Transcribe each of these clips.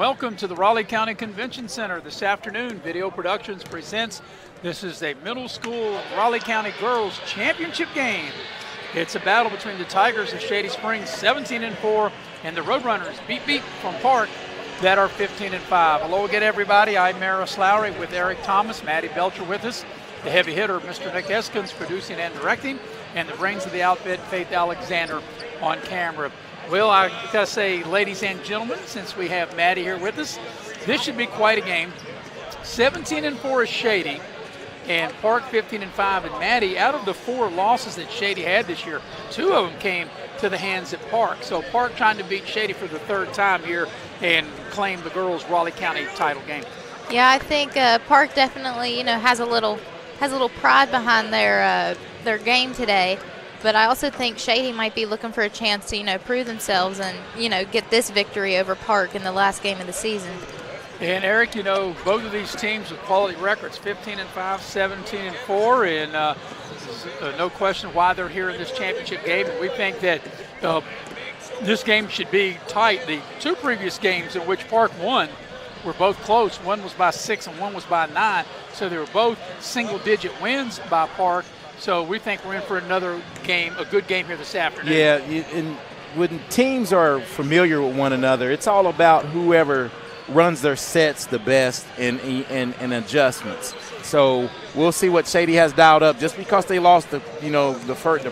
welcome to the Raleigh County Convention Center this afternoon. Video Productions presents, this is a middle school Raleigh County Girls Championship game. It's a battle between the Tigers of Shady Springs, 17-4, and the Roadrunners, beat from Park, that are 15-5. Hello again, everybody. I'm Maris Lowry with Eric Thomas, Maddie Belcher with us, the heavy hitter, Mr. Nick Eskins, producing and directing, and the brains of the outfit, Faith Alexander, on camera. Well, I gotta say, ladies and gentlemen, since we have Maddie here with us, this should be quite a game. 17-4 is Shady, and Park 15-5. And Maddie, out of the 4 losses that Shady had this year, 2 of them came to the hands at Park. So Park trying to beat Shady for the 3rd time here and claim the girls' Raleigh County title game. Yeah, I think Park definitely, has a little pride behind their game today. But I also think Shady might be looking for a chance to, prove themselves and, get this victory over Park in the last game of the season. And Eric, both of these teams with quality records, 15-5, 17-4, and no question why they're here in this championship game. And we think that this game should be tight. The 2 previous games in which Park won were both close. One was by 6 and one was by 9. So they were both single-digit wins by Park. So we think we're in for another game, a good game here this afternoon. Yeah, and when teams are familiar with one another, it's all about whoever runs their sets the best and adjustments. So we'll see what Shady has dialed up. Just because they lost the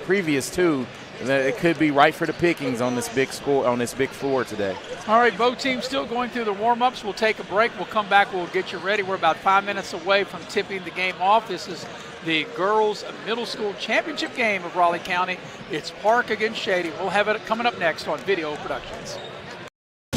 previous 2, it could be right for the pickings on this big floor today. All right, both teams still going through the warm-ups. We'll take a break. We'll come back. We'll get you ready. We're about 5 minutes away from tipping the game off. This is the girls' middle school championship game of Raleigh County. It's Park against Shady. We'll have it coming up next on Video Productions.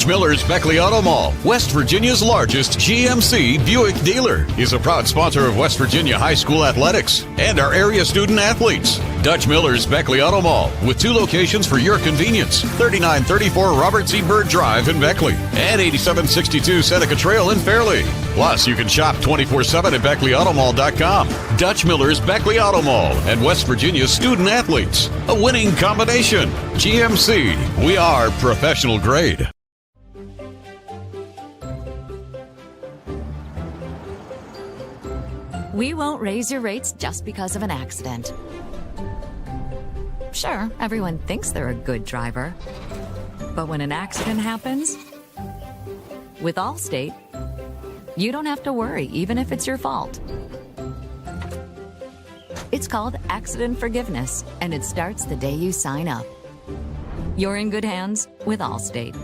Miller's Beckley Auto Mall, West Virginia's largest GMC Buick dealer, is a proud sponsor of West Virginia high school athletics and our area student athletes. Dutch Miller's Beckley Auto Mall, with 2 locations for your convenience, 3934 Robert C. Byrd Drive in Beckley and 8762 Seneca Trail in Fairleigh. Plus, you can shop 24/7 at BeckleyAutomall.com. Dutch Miller's Beckley Auto Mall and West Virginia's student athletes. A winning combination. GMC, we are professional grade. We won't raise your rates just because of an accident. Sure, everyone thinks they're a good driver. But when an accident happens, with Allstate, you don't have to worry, even if it's your fault. It's called accident forgiveness, and it starts the day you sign up. You're in good hands with Allstate.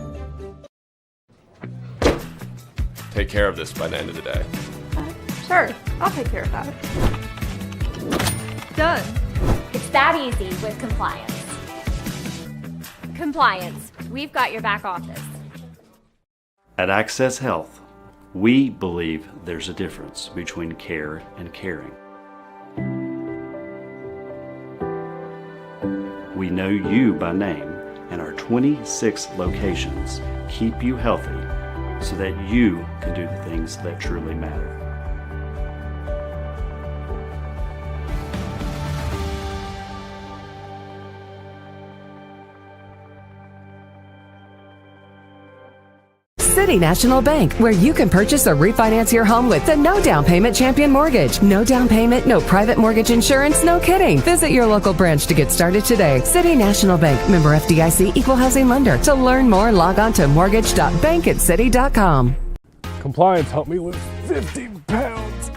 Take care of this by the end of the day. Sure, I'll take care of that. Done. It's that easy with compliance. Compliance, we've got your back office. At Access Health, we believe there's a difference between care and caring. We know you by name, and our 26 locations keep you healthy so that you can do the things that truly matter. City National Bank, where you can purchase or refinance your home with the no down payment Champion Mortgage. No down payment, no private mortgage insurance, no kidding. Visit your local branch to get started today. City National Bank, member FDIC, equal housing lender. To learn more, log on to mortgage.bankatcity.com. Compliance helped me lose 50 pounds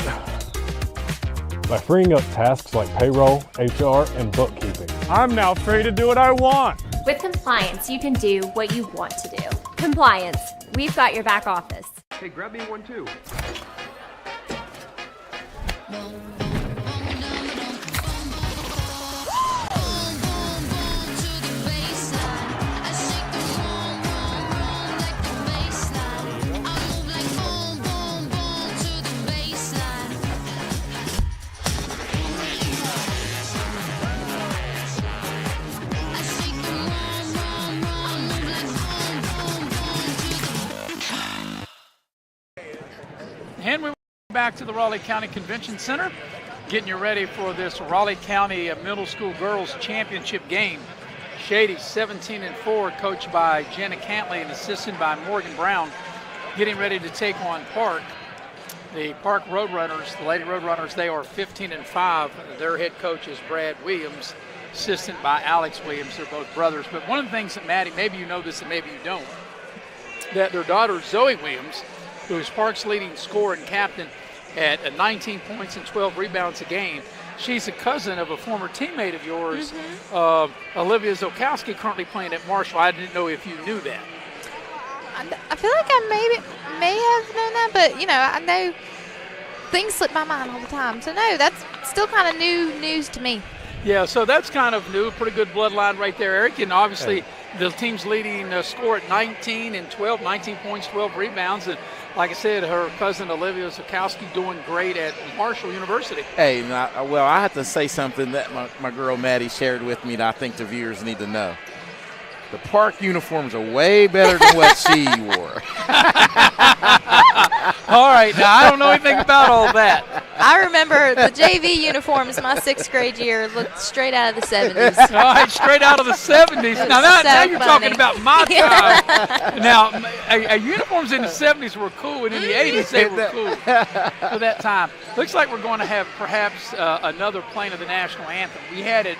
by freeing up tasks like payroll, HR, and bookkeeping. I'm now free to do what I want. With compliance, you can do what you want to do. Compliance, we've got your back office. Hey, grab me one too. And we're back to the Raleigh County Convention Center, getting you ready for this Raleigh County Middle School Girls Championship game. Shady 17-4, coached by Jenna Cantley and assisted by Morgan Brown. getting ready to take on Park. The Park Roadrunners, the Lady Roadrunners, they are 15-5. Their head coach is Brad Williams, assisted by Alex Williams. They're both brothers. But one of the things that, Maddie, maybe you know this and maybe you don't, that their daughter Zoe Williams, who is Park's leading scorer and captain at 19 points and 12 rebounds a game, she's a cousin of a former teammate of yours, Olivia Zokowski, currently playing at Marshall. I didn't know if you knew that. I feel like I may have known that, but, you know, I know things slip my mind all the time. So, no, that's still kind of new news to me. Yeah, so that's kind of new. Pretty good bloodline right there, Eric. And obviously the team's leading score at 19 and 12, 19 points, 12 rebounds. And like I said, her cousin Olivia Zokowski doing great at Marshall University. Hey, well, I have to say something that my girl Maddie shared with me that I think the viewers need to know. The Park uniforms are way better than what she wore. All right, now I don't know anything about all that. I remember the JV uniforms my 6th grade year looked straight out of the 70s. All right, straight out of the 70s. Now you're talking about my time. Now, uniforms in the 70s were cool, and in the 80s they were cool for that time. Looks like we're going to have perhaps another playing of the national anthem. We had it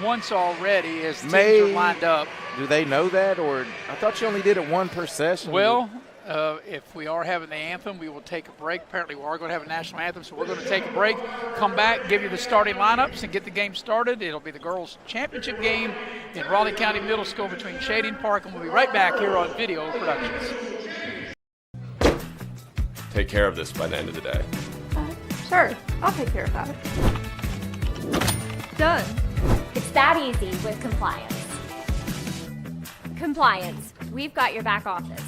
once already as teams are lined up. Do they know that, or I thought you only did it one per session? Well, if we are having the anthem, we will take a break. Apparently, we are going to have a national anthem, so we're going to take a break, come back, give you the starting lineups, and get the game started. It'll be the girls' championship game in Raleigh County Middle School between Shady and Park, and we'll be right back here on Video Productions. Take care of this by the end of the day. Sure, I'll take care of that. Done. It's that easy with compliance. Compliance. We've got your back office.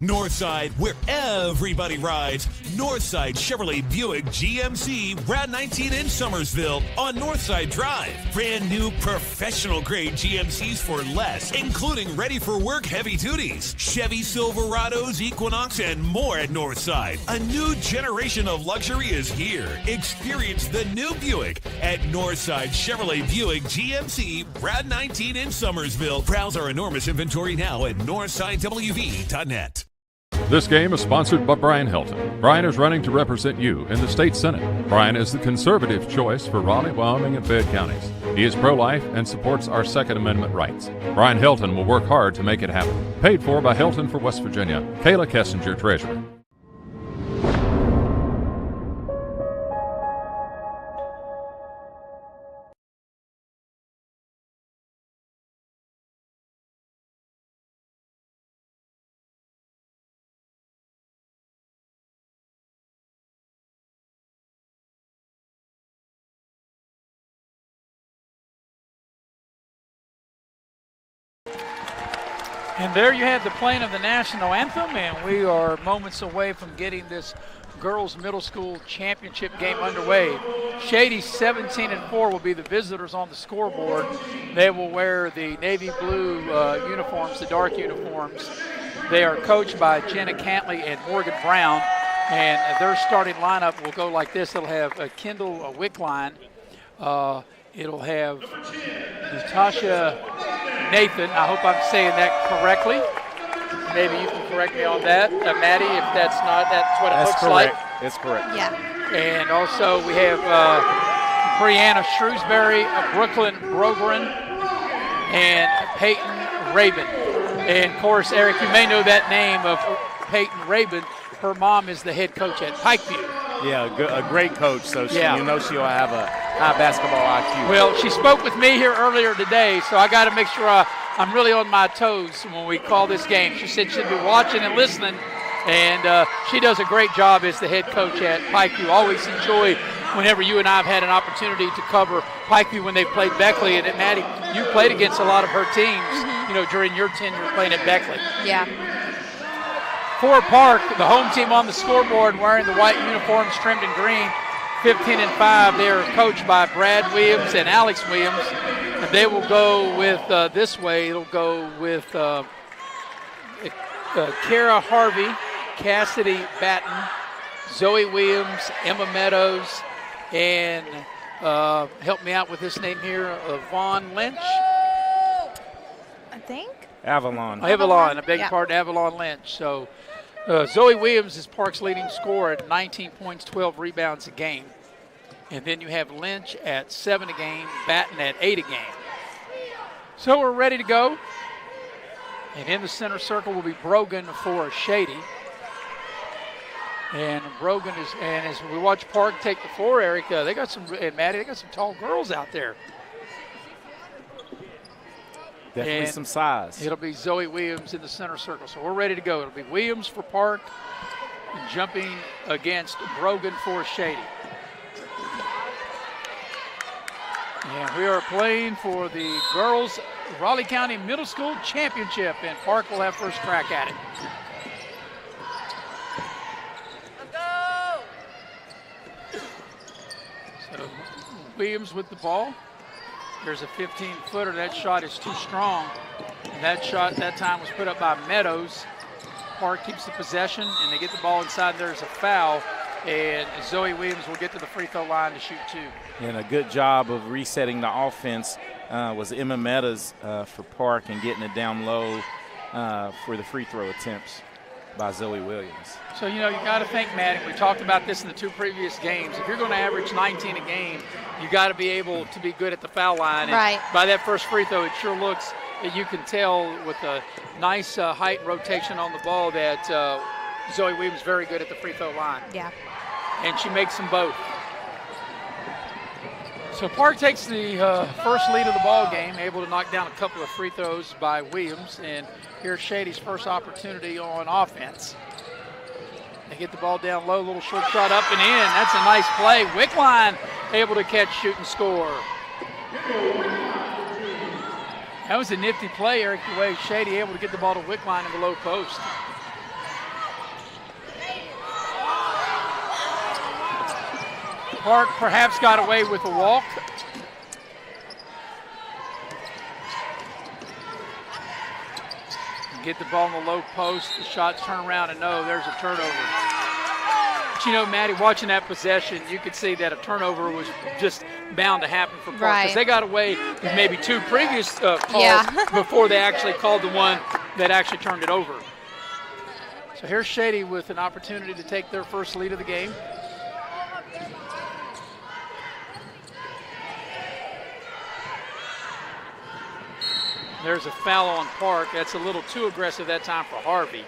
Northside, where everybody rides. Northside Chevrolet Buick GMC Route 19 in Summersville on Northside Drive. Brand new professional grade GMCs for less, including ready for work heavy duties, Chevy Silverados, Equinox, and more at Northside. A new generation of luxury is here. Experience the new Buick at Northside Chevrolet Buick GMC Route 19 in Summersville. Browse our enormous inventory now at northsidewv.net. This game is sponsored by Brian Hilton. Brian is running to represent you in the state senate. Brian is the conservative choice for Raleigh, Wyoming, and Fayette counties. He is pro-life and supports our Second Amendment rights. Brian Hilton will work hard to make it happen. Paid for by Hilton for West Virginia. Kayla Kessinger, Treasurer. And there you have the playing of the national anthem, and we are moments away from getting this girls middle school championship game underway. Shady 17-4 will be the visitors on the scoreboard. They will wear the navy blue uniforms, the dark uniforms. They are coached by Jenna Cantley and Morgan Brown, and their starting lineup will go like this. It'll have Kendall Wickline. It'll have Natasha Nathan. I hope I'm saying that correctly. Maybe you can correct me on that. Maddie, if that's what it looks correct. like. That's correct. Yeah. And also we have Brianna Shrewsbury, Brooklyn Brogren, and Peyton Rabin. And of course, Eric, you may know that name of Peyton Rabin. Her mom is the head coach at Pikeview. Yeah, a great coach, so you know she'll have a high basketball IQ. Well, she spoke with me here earlier today, so I got to make sure I'm really on my toes when we call this game. She said she'd be watching and listening, and she does a great job as the head coach at Pikeview. Always enjoy whenever you and I have had an opportunity to cover Pikeview when they played Beckley. And Maddie, you played against a lot of her teams, during your tenure playing at Beckley. Yeah. For Park, the home team on the scoreboard wearing the white uniforms trimmed in green, 15-5. They are coached by Brad Williams and Alex Williams. And they will go with this way. It'll go with Kara Harvey, Cassidy Batten, Zoe Williams, Emma Meadows, and help me out with this name here, Vaughn Lynch. I think. Avalon. I beg your pardon, Avalon Lynch. So Zoe Williams is Park's leading scorer at 19 points, 12 rebounds a game. And then you have Lynch at 7 a game, Batten at 8 a game. So we're ready to go. And in the center circle will be Brogan for Shady. And Brogan is, and as we watch Park take the floor, Eric, they got some, and Maddie, they got some tall girls out there. Definitely and some size. It'll be Zoe Williams in the center circle. So we're ready to go. It'll be Williams for Park and jumping against Brogan for Shady. And we are playing for the girls Raleigh County Middle School Championship, and Park will have first crack at it. So Williams with the ball. There's a 15-footer. That shot is too strong. And that shot that time was put up by Meadows. Park keeps the possession, and they get the ball inside. There's a foul, and Zoe Williams will get to the free throw line to shoot 2. And a good job of resetting the offense was Emma Meadows for Park and getting it down low for the free throw attempts by Zoe Williams. So, you know, you got to think, Matt, we talked about this in the 2 previous games. If you're going to average 19 a game, you got to be able to be good at the foul line. And right. By that first free throw, it sure looks that you can tell with a nice height and rotation on the ball that Zoe Williams is very good at the free throw line. Yeah. And she makes them both. So Park takes the first lead of the ball game, able to knock down a couple of free throws by Williams, and here's Shady's first opportunity on offense. They get the ball down low, little short shot up and in. That's a nice play. Wickline able to catch, shoot, and score. That was a nifty play, Eric, the way Shady able to get the ball to Wickline in the low post. Park perhaps got away with a walk. Get the ball in the low post, the shots turn around, and no, there's a turnover. But you know, Maddie, watching that possession, you could see that a turnover was just bound to happen for Park, because they got away with maybe 2 previous calls before they actually called the one that actually turned it over. So here's Shady with an opportunity to take their first lead of the game. There's a foul on Park. That's a little too aggressive that time for Harvey.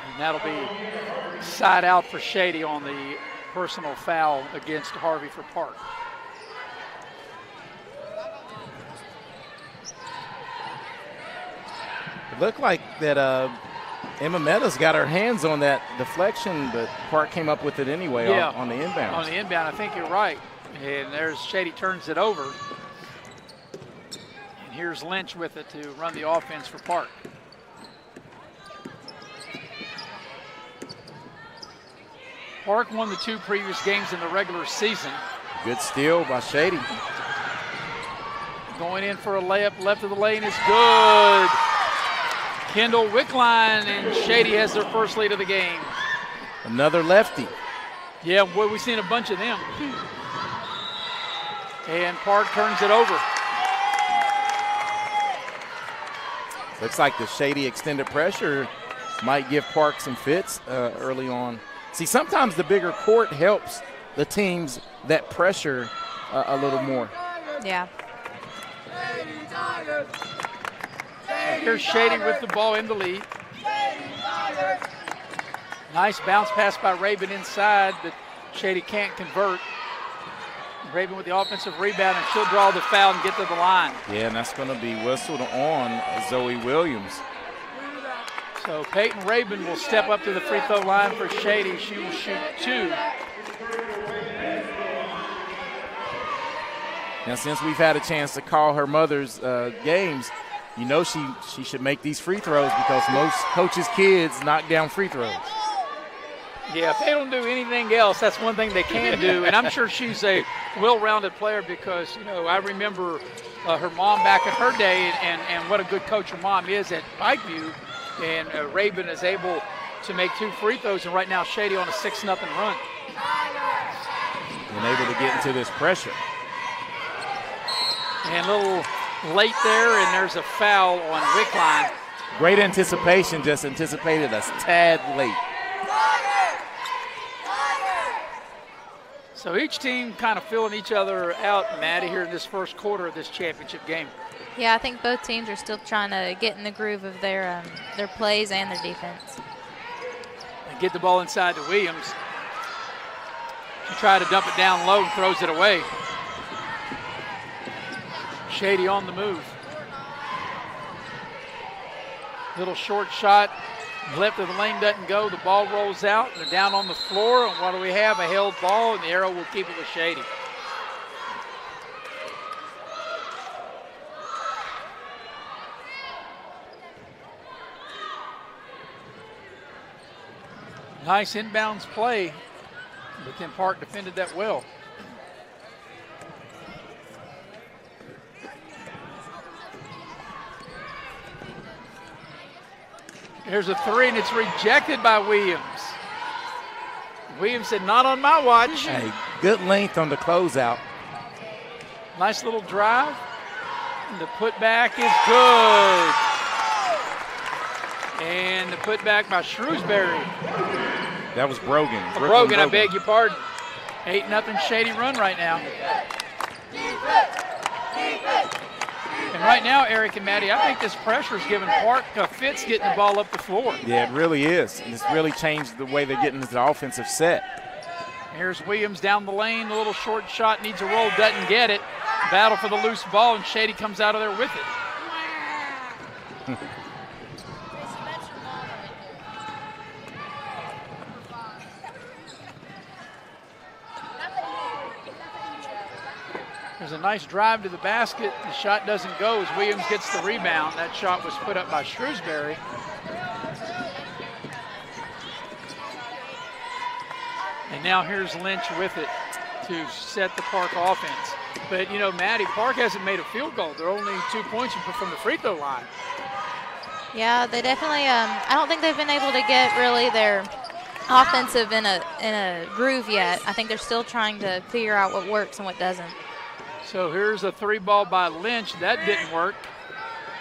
And that'll be side out for Shady on the personal foul against Harvey for Park. It looked like that Emma Meadows got her hands on that deflection, but Park came up with it anyway on the inbound. On the inbound, I think you're right. And there's Shady turns it over. And here's Lynch with it to run the offense for Park. Park won the 2 previous games in the regular season. Good steal by Shady. Going in for a layup left of the lane is good. Kendall Wickline, and Shady has their first lead of the game. Another lefty. Yeah, boy, we've seen a bunch of them. And Park turns it over. Looks like the Shady extended pressure might give Park some fits early on. See, sometimes the bigger court helps the teams that pressure a little more. Yeah. Here's Shady with the ball in the lead. Nice bounce pass by Rabin inside, but Shady can't convert. Rabin with the offensive rebound, and she'll draw the foul and get to the line. Yeah, and that's going to be whistled on Zoe Williams. So Peyton Rabin will step up to the free throw line for Shady. She will shoot 2. Now, since we've had a chance to call her mother's games, you know she should make these free throws, because most coaches' kids knock down free throws. Yeah, if they don't do anything else, that's one thing they can do. And I'm sure she's a well-rounded player, because, you know, I remember her mom back in her day, and what a good coach her mom is at Pikeview. And Rabin is able to make 2 free throws, and right now Shady on a 6-0 run. And able to get into this pressure. And a little late there, and there's a foul on Wickline. Great anticipation, just anticipated a tad late. So each team kind of filling each other out, Maddie, here in this first quarter of this championship game. Yeah, I think both teams are still trying to get in the groove of their plays and their defense. And get the ball inside to Williams. She tried to dump it down low and throws it away. Shady on the move. Little short shot. Left of the lane doesn't go. The ball rolls out. They're down on the floor. And what do we have? A held ball, and the arrow will keep it with Shady. Nice inbounds play, but then Park defended that well. There's a three, and it's rejected by Williams. Williams said, not on my watch. Hey, good length on the closeout. Nice little drive. And the putback is good. And the putback by Shrewsbury. That was Brogan. Brogan, I beg your pardon. 8-0 Shady run right now. And right now, Eric and Maddie, I think this pressure is giving Park fits getting the ball up the floor. Yeah, it really is. And it's really changed the way they're getting into the offensive set. Here's Williams down the lane. The little short shot needs a roll, doesn't get it. Battle for the loose ball, and Shady comes out of there with it. There's a nice drive to the basket. The shot doesn't go as Williams gets the rebound. That shot was put up by Shrewsbury. And now here's Lynch with it to set the Park offense. But, you know, Maddie, Park hasn't made a field goal. They're only 2 points from the free throw line. Yeah, they definitely I don't think they've been able to get really their offensive in a groove yet. I think they're still trying to figure out what works and what doesn't. So here's a three ball by Lynch. That didn't work.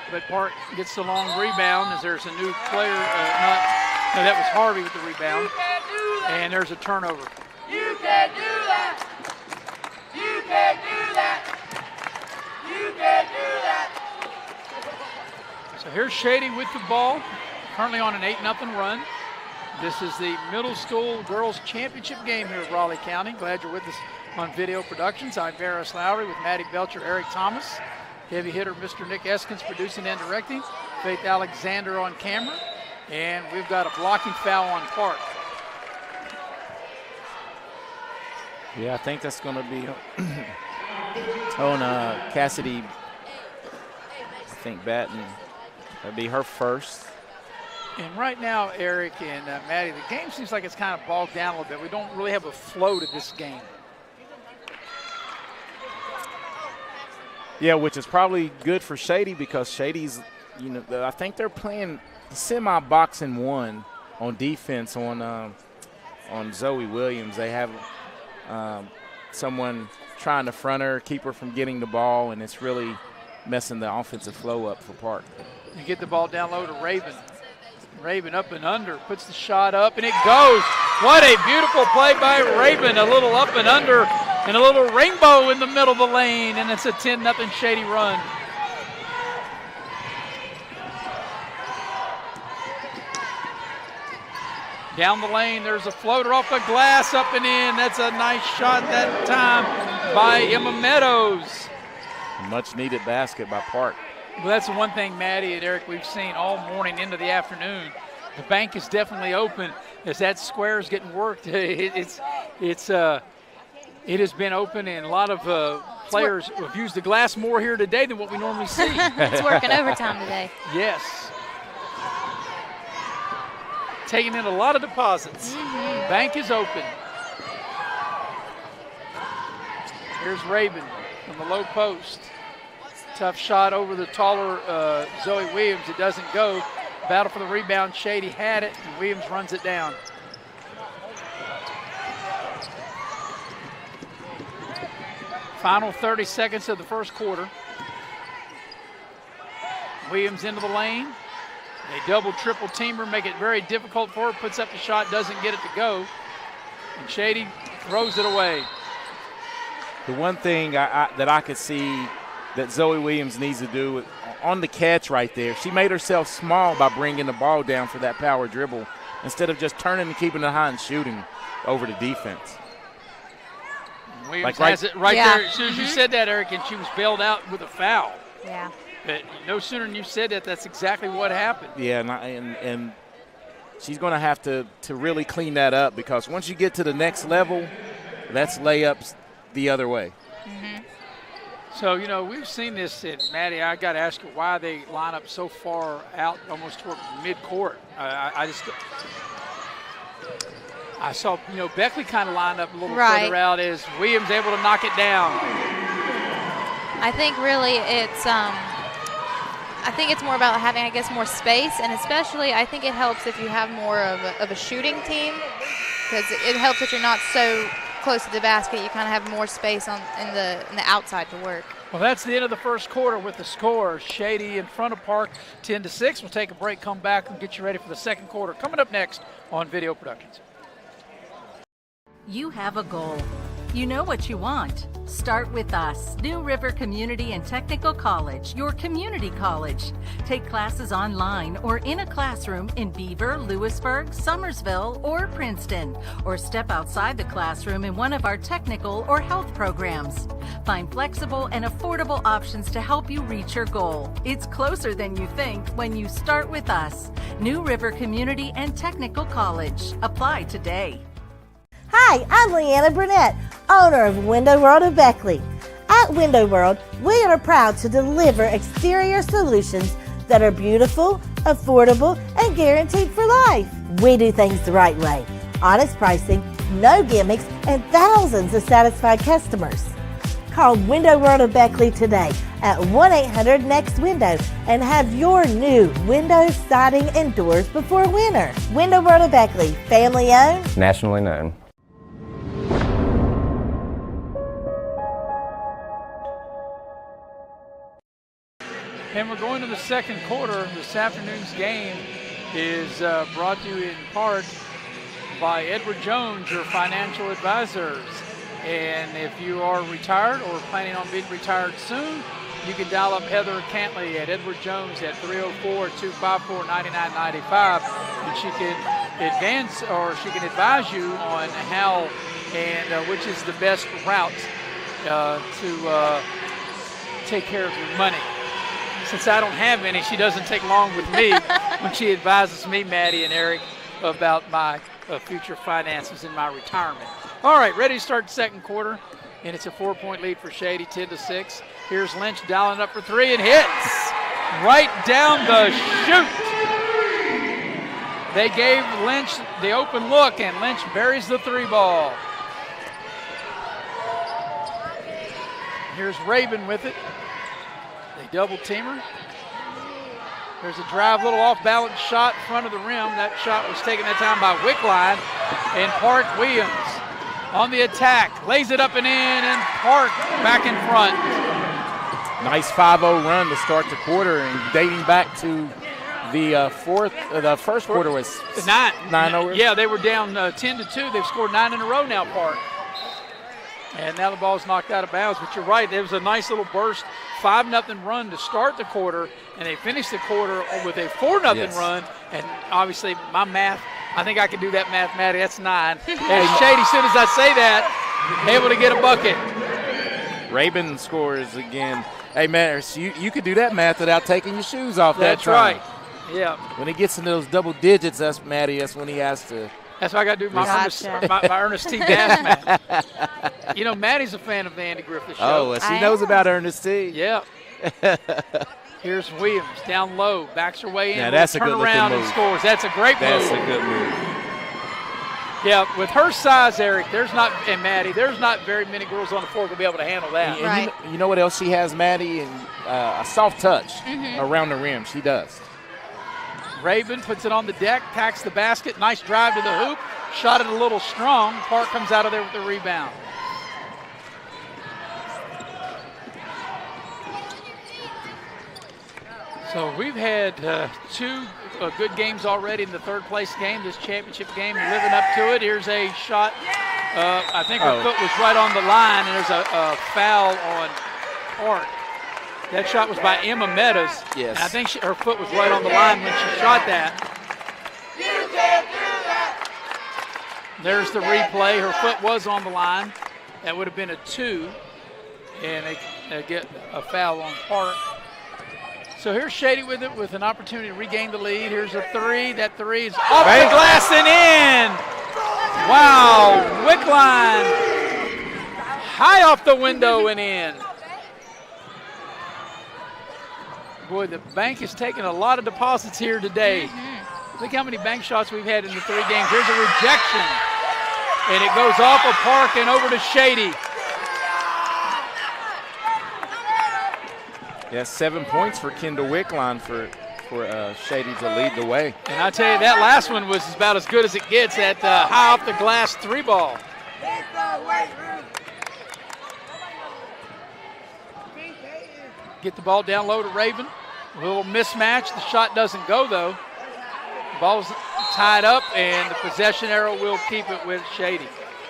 But Park gets the long rebound as there's a new player. No, that was Harvey with the rebound. And there's a turnover. You can do that. You can do that. You can do that. So here's Shady with the ball, currently on an 8-0 run. This is the middle school girls championship game here at Raleigh County. Glad you're with us on Video Productions. I'm Varys Lowry with Maddie Belcher, Eric Thomas. Heavy hitter Mr. Nick Eskins producing and directing. Faith Alexander on camera. And we've got a blocking foul on Park. Yeah, I think that's going to be on Cassidy, I think, Batten. That'll be her first. And right now, Eric and Maddie, the game seems like it's kind of bogged down a little bit. We don't really have a flow to this game. Yeah, which is probably good for Shady because Shady's, you know, I think they're playing semi-boxing one on defense on Zoe Williams. They have someone trying to front her, keep her from getting the ball, and it's really messing the offensive flow up for Park. You get the ball down low to Raven. Raven up and under, puts the shot up, and it goes. What a beautiful play by Raven. A little up and under, and a little rainbow in the middle of the lane, and it's a 10-0 Shady run. Down the lane, there's a floater off the glass, up and in. That's a nice shot that time by Emma Meadows. A much-needed basket by Park. Well, that's the one thing, Maddie and Eric, we've seen all morning into the afternoon. The bank is definitely open as that square is getting worked. It has been open, and a lot of players have used the glass more here today than what we normally see. It's working overtime today. Yes. Taking in a lot of deposits. Mm-hmm. Bank is open. Here's Raven from the low post. Tough shot over the taller Zoe Williams. It doesn't go. Battle for the rebound. Shady had it, and Williams runs it down. Final 30 seconds of the first quarter. Williams into the lane. They double, triple team her, make it very difficult for her, puts up the shot, doesn't get it to go. And Shady throws it away. The one thing that I could see that Zoe Williams needs to do on the catch right there, she made herself small by bringing the ball down for that power dribble instead of just turning and keeping it high and shooting over the defense. Williams has it right there. As soon as you said that, Eric, and she was bailed out with a foul. Yeah. But no sooner than you said that, that's exactly what happened. Yeah, and she's going to have to really clean that up, because once you get to the next level, that's layups the other way. So, you know, we've seen this, and Maddie, I got to ask you why they line up so far out, almost toward mid-court. I saw, you know, Beckley kind of lined up a little further out. Is Williams able to knock it down? I think really it's I think it's more about having, I guess, more space, and especially I think it helps if you have more of a shooting team, because it helps that you're not so close to the basket. You kind of have more space in the outside to work. Well, that's the end of the first quarter with the score. Shady in front of Park 10-6. We'll take a break, come back, and get you ready for the second quarter. Coming up next on Video Productions. You have a goal. You know what you want. Start with us, New River Community and Technical College, your community college. Take classes online or in a classroom in Beaver, Lewisburg, Summersville, or Princeton, or step outside the classroom in one of our technical or health programs. Find flexible and affordable options to help you reach your goal. It's closer than you think when you start with us, New River Community and Technical College. Apply today. Hi, I'm Leanna Burnett, owner of Window World of Beckley. At Window World, we are proud to deliver exterior solutions that are beautiful, affordable, and guaranteed for life. We do things the right way. Honest pricing, no gimmicks, and thousands of satisfied customers. Call Window World of Beckley today at 1-800-NEXT-WINDOW and have your new windows, siding, and doors before winter. Window World of Beckley, family owned, nationally known. And we're going to the second quarter. This afternoon's game is brought to you in part by Edward Jones, your financial advisors. And if you are retired or planning on being retired soon, you can dial up Heather Cantley at Edward Jones at 304-254-9995, and she can advise you on how and which is the best route to take care of your money. Since I don't have any, she doesn't take long with me when she advises me, Maddie and Eric, about my future finances in my retirement. All right, ready to start the second quarter, and it's a 4-point lead for Shady, 10-6. Here's Lynch dialing up for three and hits right down the chute. They gave Lynch the open look, and Lynch buries the three ball. Here's Rabin with it. They double team her. There's a drive, little off-balance shot in front of the rim. That shot was taken that time by Wickline, and Park Williams on the attack. Lays it up and in, and Park back in front. Nice 5-0 run to start the quarter, and dating back to the first quarter was 9-0. Yeah, they were down 10-2. They've scored 9 in a row now, Park. And now the ball's knocked out of bounds. But you're right, there was a nice little burst, 5-0 run to start the quarter, and they finished the quarter with a 4-0 run. And obviously, my math, I think I can do that mathematically. That's 9. And Shady, as soon as I say that, able to get a bucket. Rabin scores again. Hey, man, you could do that math without taking your shoes off. That's right. Yeah. When he gets into those double digits, that's when he has to. That's why I got to do my Ernest T. Bass math. You know, Maddie's a fan of the Andy Griffith Show. Oh, she knows about Ernest T. Yeah. Here's Williams down low, backs her way in. Now that's a good turnaround move. And scores. That's a great move. That's a good move. Yeah, with her size, Eric, and Maddie, there's not very many girls on the floor who will be able to handle that. And you know what else she has, Maddie? And a soft touch around the rim. She does. Rabin puts it on the deck, packs the basket, nice drive to the hoop, shot it a little strong. Park comes out of there with the rebound. So we've had two good games already in the third-place game, this championship game, living up to it. Here's a shot. I think her foot was right on the line, and there's a foul on Park. That shot was by Emma Meadows. Yes. And I think her foot was right on the line when she shot that. You can't do that. There's the replay. Her foot was on the line. That would have been a 2. And they get a foul on Park. So here's Shady with it with an opportunity to regain the lead. Here's a 3. That 3 is off the glass and in. Wow, Wickline high off the window and in. Boy, the bank is taking a lot of deposits here today. Look how many bank shots we've had in the 3 games. Here's a rejection. And it goes off of Park and over to Shady. Yeah, 7 points for Kendall Wickline for Shady to lead the way. And I tell you, that last one was about as good as it gets. That high off the glass 3 ball. Get the ball down low to Raven. A little mismatch. The shot doesn't go, though. The ball's tied up, and the possession arrow will keep it with Shady.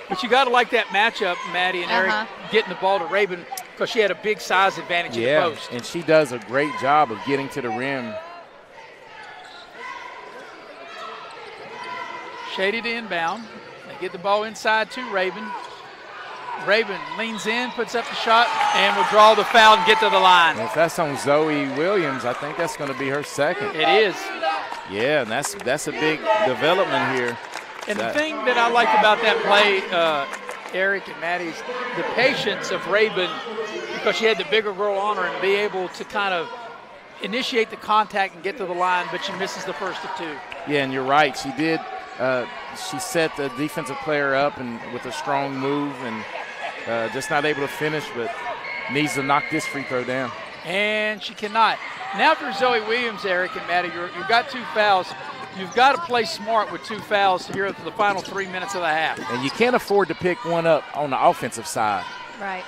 But you got to like that matchup, Maddie and Eric, getting the ball to Raven because she had a big size advantage in the post. And she does a great job of getting to the rim. Shady to inbound. They get the ball inside to Raven. Raven leans in, puts up the shot, and will draw the foul and get to the line. And if that's on Zoe Williams, I think that's going to be her second. It is. Yeah, and that's a big development here. And the thing that I like about that play, Eric and Maddie, is the patience of Raven because she had the bigger girl on her and be able to kind of initiate the contact and get to the line, but she misses the first of 2. Yeah, and you're right. She did. She set the defensive player up and with a strong move and just not able to finish, but needs to knock this free throw down. And she cannot. Now for Zoe Williams, Eric and Maddie, you've got 2 fouls. You've got to play smart with 2 fouls here for the final 3 minutes of the half. And you can't afford to pick one up on the offensive side. Right.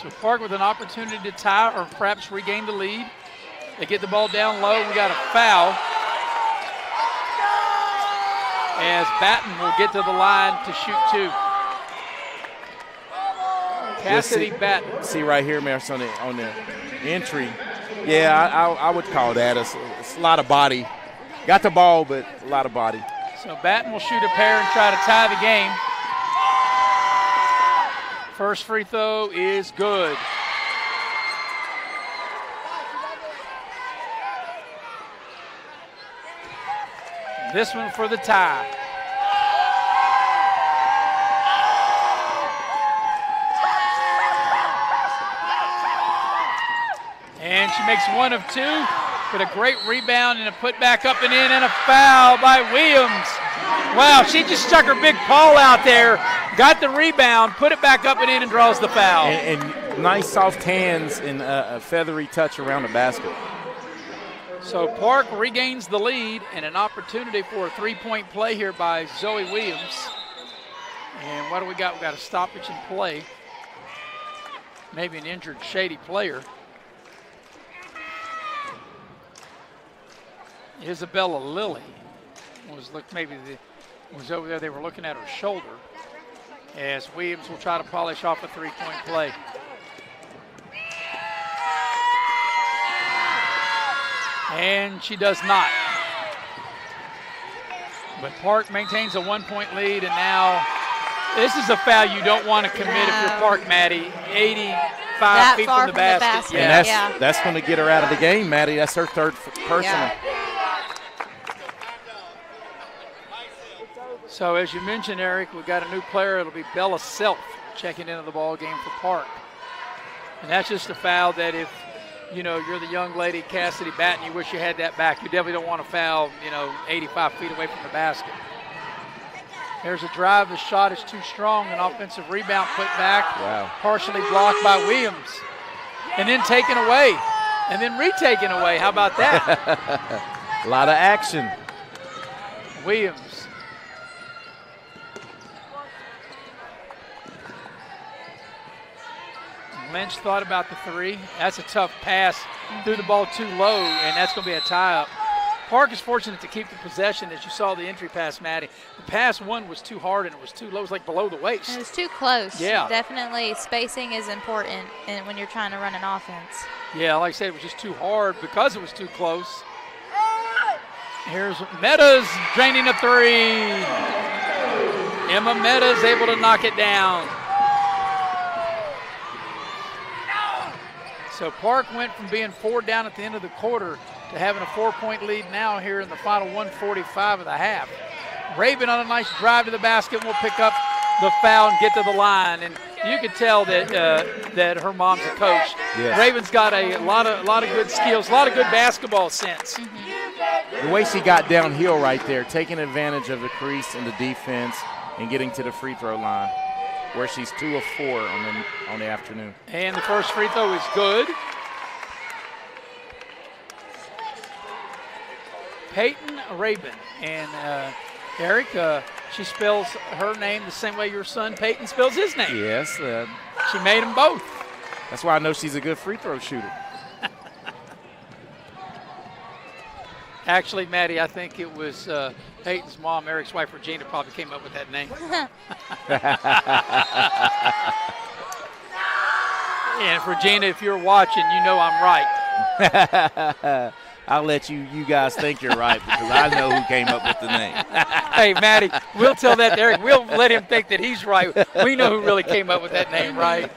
So Park with an opportunity to tie or perhaps regain the lead. They get the ball down low. We got a foul. As Batten will get to the line to shoot 2. Cassidy Batten. See right here, Maris, on the entry. Yeah, I would call that it's a lot of body. Got the ball, but a lot of body. So Batten will shoot a pair and try to tie the game. First free throw is good. This one for the tie. And she makes 1 of 2. But a great rebound and a put back up and in, and a foul by Williams. Wow, she just stuck her big paw out there, got the rebound, put it back up and in, and draws the foul. And nice soft hands and a feathery touch around the basket. So Park regains the lead and an opportunity for a 3-point play here by Zoe Williams. And what do we got? We got a stoppage in play. Maybe an injured Shady player. Isabella Lilly was over there. They were looking at her shoulder as Williams will try to polish off a 3-point play. And she does not. But Park maintains a 1-point lead, and now this is a foul you don't want to commit if you're Park, Maddie. 85 feet from the basket. Yeah. And that's going to get her out of the game, Maddie. That's her 3rd personal. Yeah. So as you mentioned, Eric, we've got a new player. It'll be Bella Self checking into the ball game for Park. And that's just a foul that if, you're the young lady, Cassidy Batten, you wish you had that back. You definitely don't want to foul, 85 feet away from the basket. There's a drive. The shot is too strong. An offensive rebound put back. Wow. Partially blocked by Williams. And then taken away. And then retaken away. How about that? A lot of action. Williams. Lynch thought about the three. That's a tough pass. Threw the ball too low, and that's going to be a tie-up. Park is fortunate to keep the possession, as you saw the entry pass, Maddie. The pass one was too hard, and it was too low. It was like below the waist. It was too close. Yeah. Definitely spacing is important when you're trying to run an offense. Yeah, like I said, it was just too hard because it was too close. Here's Meadows draining a three. Emma Meadows able to knock it down. So Park went from being 4 down at the end of the quarter to having a 4-point lead now here in the final 1:45 of the half. Raven on a nice drive to the basket will pick up the foul and get to the line. And you can tell that that her mom's a coach. Yes. Raven's got a lot of good skills, a lot of good basketball sense. The way she got downhill right there, taking advantage of the crease and the defense and getting to the free throw line, where she's 2 of 4 on the afternoon. And the first free throw is good. Peyton Rabin. And Eric, she spells her name the same way your son Peyton spells his name. Yes. She made them both. That's why I know she's a good free throw shooter. Actually, Maddie, I think it was Peyton's mom, Eric's wife, Regina, probably came up with that name. And Regina, if you're watching, you know I'm right. I'll let you guys think you're right because I know who came up with the name. Hey, Maddie, we'll tell that to Eric. We'll let him think that he's right. We know who really came up with that name, right?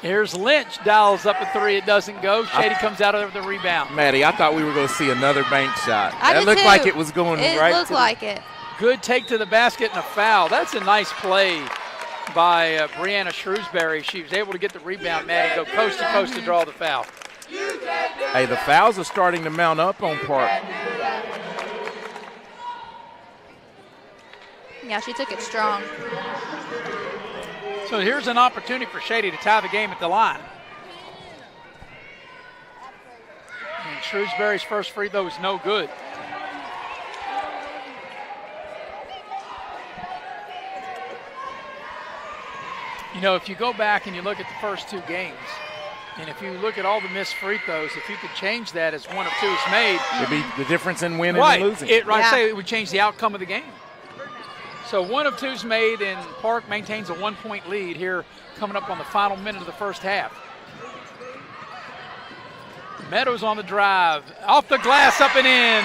Here's Lynch, dials up a three. It doesn't go. Shady comes out of the rebound. Maddie, I thought we were going to see another bank shot. That looked like it was going right. It looked like it. Good take to the basket and a foul. That's a nice play by Brianna Shrewsbury. She was able to get the rebound, Maddie, go coast to coast to draw the foul. Hey, the fouls are starting to mount up on Park. Yeah, she took it strong. So here's an opportunity for Shady to tie the game at the line. And Shrewsbury's first free throw is no good. You know, if you go back and you look at the first 2 games, and if you look at all the missed free throws, if you could change that as 1 of 2 is made. It'd be the difference in winning right. and losing. I say it would change the outcome of the game. So 1 of 2's made, and Park maintains a 1-point lead here coming up on the final minute of the first half. Meadows on the drive. Off the glass, up and in.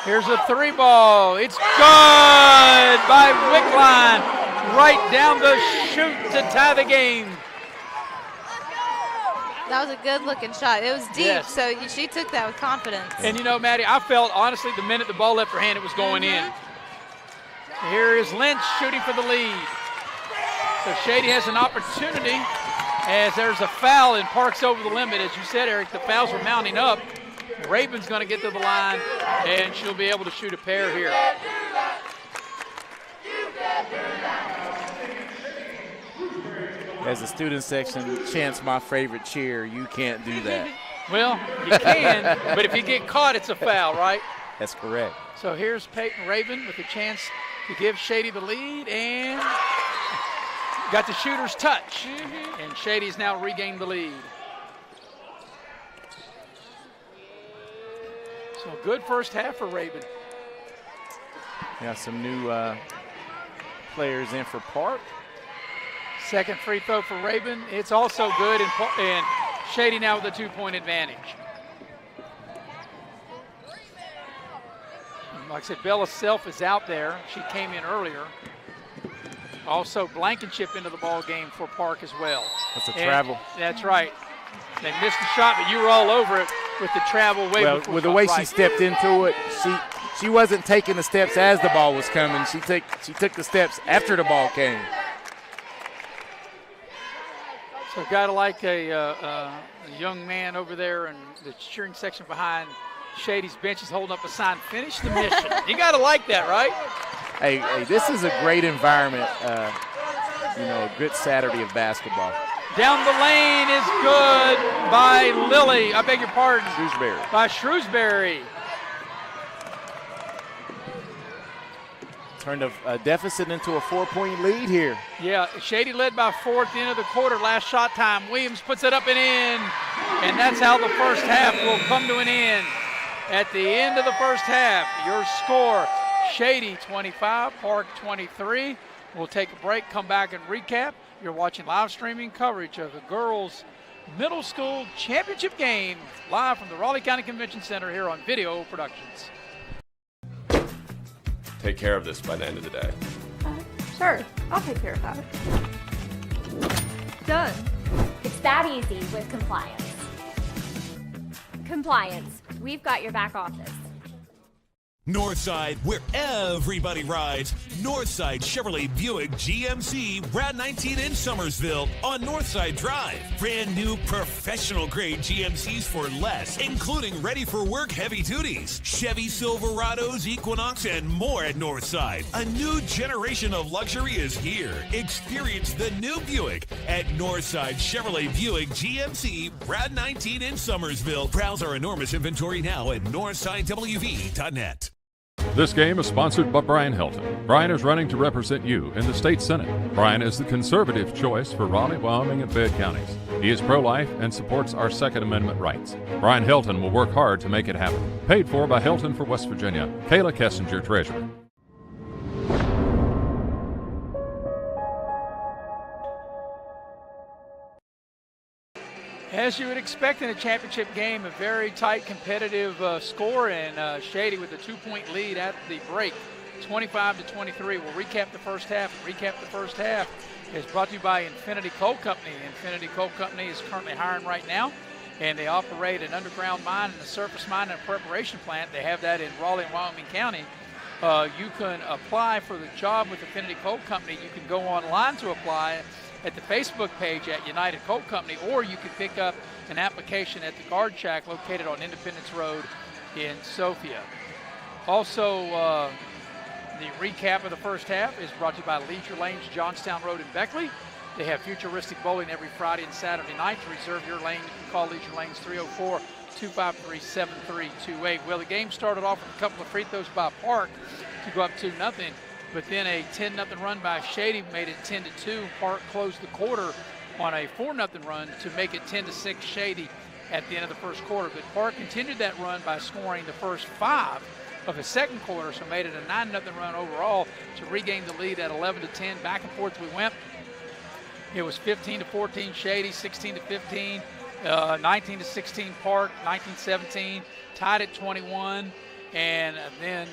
Here's a 3 ball. It's good by Wickline. Right down the chute to tie the game. That was a good-looking shot. It was deep, Yes. so she took that with confidence. And, you know, Maddie, I felt, honestly, the minute the ball left her hand, it was going in. Here is Lynch shooting for the lead. So Shady has an opportunity as there's a foul and Park's over the limit. As you said, Eric, the fouls were mounting up. Raven's going to get to the line, and she'll be able to shoot a pair here. As the student section chants my favorite cheer, you can't do that. Well, you can, but if you get caught, it's a foul, right? That's correct. So here's Peyton Raven with a chance to give Shady the lead, and got the shooter's touch. And Shady's now regained the lead. So good first half for Raven. Got some new players in for Park. Second free throw for Raven. It's also good, and Shady now with a 2-point advantage. And like I said, Bella Self is out there. She came in earlier. Also Blankenship into the ball game for Park as well. That's a travel. That's right. They missed the shot, but you were all over it with the travel way before. With the way she stepped into it, she wasn't taking the steps as the ball was coming. She took the steps after the ball came. So got to like a young man over there in the cheering section behind Shady's bench is holding up a sign, finish the mission. You got to like that, right? Hey, this is a great environment, a good Saturday of basketball. Down the lane is good by Lily. I beg your pardon. Shrewsbury. By Shrewsbury. turned a deficit into a 4-point lead here. Yeah, Shady led by 4 at the end of the quarter. Last shot time, Williams puts it up and in, and that's how the first half will come to an end. At the end of the first half, your score, Shady 25, Park 23. We'll take a break, come back and recap. You're watching live streaming coverage of the girls' middle school championship game live from the Raleigh County Convention Center here on Video Productions. Take care of this by the end of the day. Sure, I'll take care of that. Done. It's that easy with compliance. Compliance, we've got your back office. Northside, where everybody rides. Northside Chevrolet Buick GMC Route 19 in Summersville on Northside Drive. Brand new professional grade GMCs for less, including ready for work heavy duties, Chevy Silverados, Equinox, and more at Northside. A new generation of luxury is here. Experience the new Buick at Northside Chevrolet Buick GMC Route 19 in Summersville. Browse our enormous inventory now at northsidewv.net. This game is sponsored by Brian Helton. Brian is running to represent you in the state senate. Brian is the conservative choice for Raleigh, Wyoming, and Fayette counties. He is pro-life and supports our Second Amendment rights. Brian Helton will work hard to make it happen. Paid for by Helton for West Virginia. Kayla Kessinger, Treasurer. As you would expect in a championship game, a very tight competitive score, and Shady with a 2-point lead at the break, 25-23. We'll recap the first half. Recap the first half is brought to you by Infinity Coal Company. Infinity Coal Company is currently hiring right now, and they operate an underground mine and a surface mine and a preparation plant. They have that in Raleigh and Wyoming County. You can apply for the job with Infinity Coal Company. You can go online to apply at the Facebook page at United Coal Company, or you can pick up an application at the Guard Shack located on Independence Road in Sophia. Also, the recap of the first half is brought to you by Leisure Lanes, Johnstown Road in Beckley. They have futuristic bowling every Friday and Saturday night. To reserve your lane, you can call Leisure Lanes 304-253-7328. Well, the game started off with a couple of free throws by Park to go up 2-0. But then a 10-0 run by Shady made it 10-2. Park closed the quarter on a 4-0 run to make it 10-6 Shady at the end of the first quarter. But Park continued that run by scoring the first 5 of the second quarter, so made it a 9-0 run overall to regain the lead at 11-10. Back and forth we went. It was 15-14 Shady, 16-15, 19-16 Park, 19-17, tied at 21, and then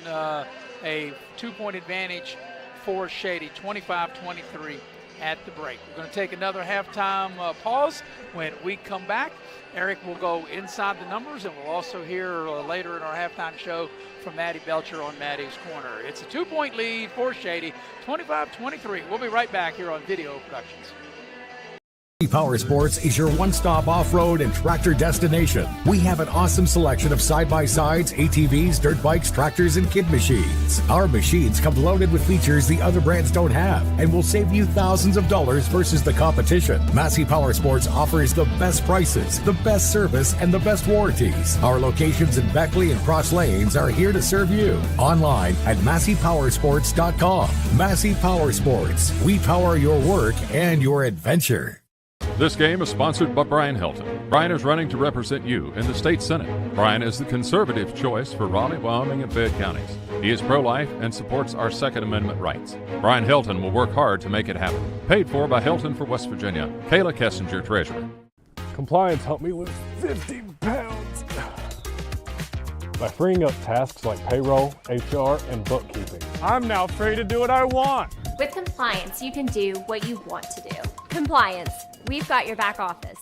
a 2-point advantage for Shady, 25-23 at the break. We're going to take another halftime pause. When we come back, Eric will go inside the numbers, and we'll also hear later in our halftime show from Maddie Belcher on Maddie's Corner. It's a 2-point lead for Shady, 25-23. We'll be right back here on Video Productions. Power Sports is your one-stop off-road and tractor destination. We have an awesome selection of side-by-sides, ATVs, dirt bikes, tractors, and kid machines. Our machines come loaded with features the other brands don't have and will save you thousands of dollars versus the competition. Massey Power Sports offers the best prices, the best service, and the best warranties. Our locations in Beckley and Cross Lanes are here to serve you. Online at MasseyPowersports.com. Massey Power Sports. We power your work and your adventure. This game is sponsored by Brian Helton. Brian is running to represent you in the state senate. Brian is the conservative choice for Raleigh, Wyoming, and Fayette counties. He is pro-life and supports our Second Amendment rights. Brian Helton will work hard to make it happen. Paid for by Helton for West Virginia. Kayla Kessinger, Treasurer. Compliance helped me lose 50 pounds by freeing up tasks like payroll, HR, and bookkeeping. I'm now free to do what I want. With compliance, you can do what you want to do. Compliance, we've got your back office.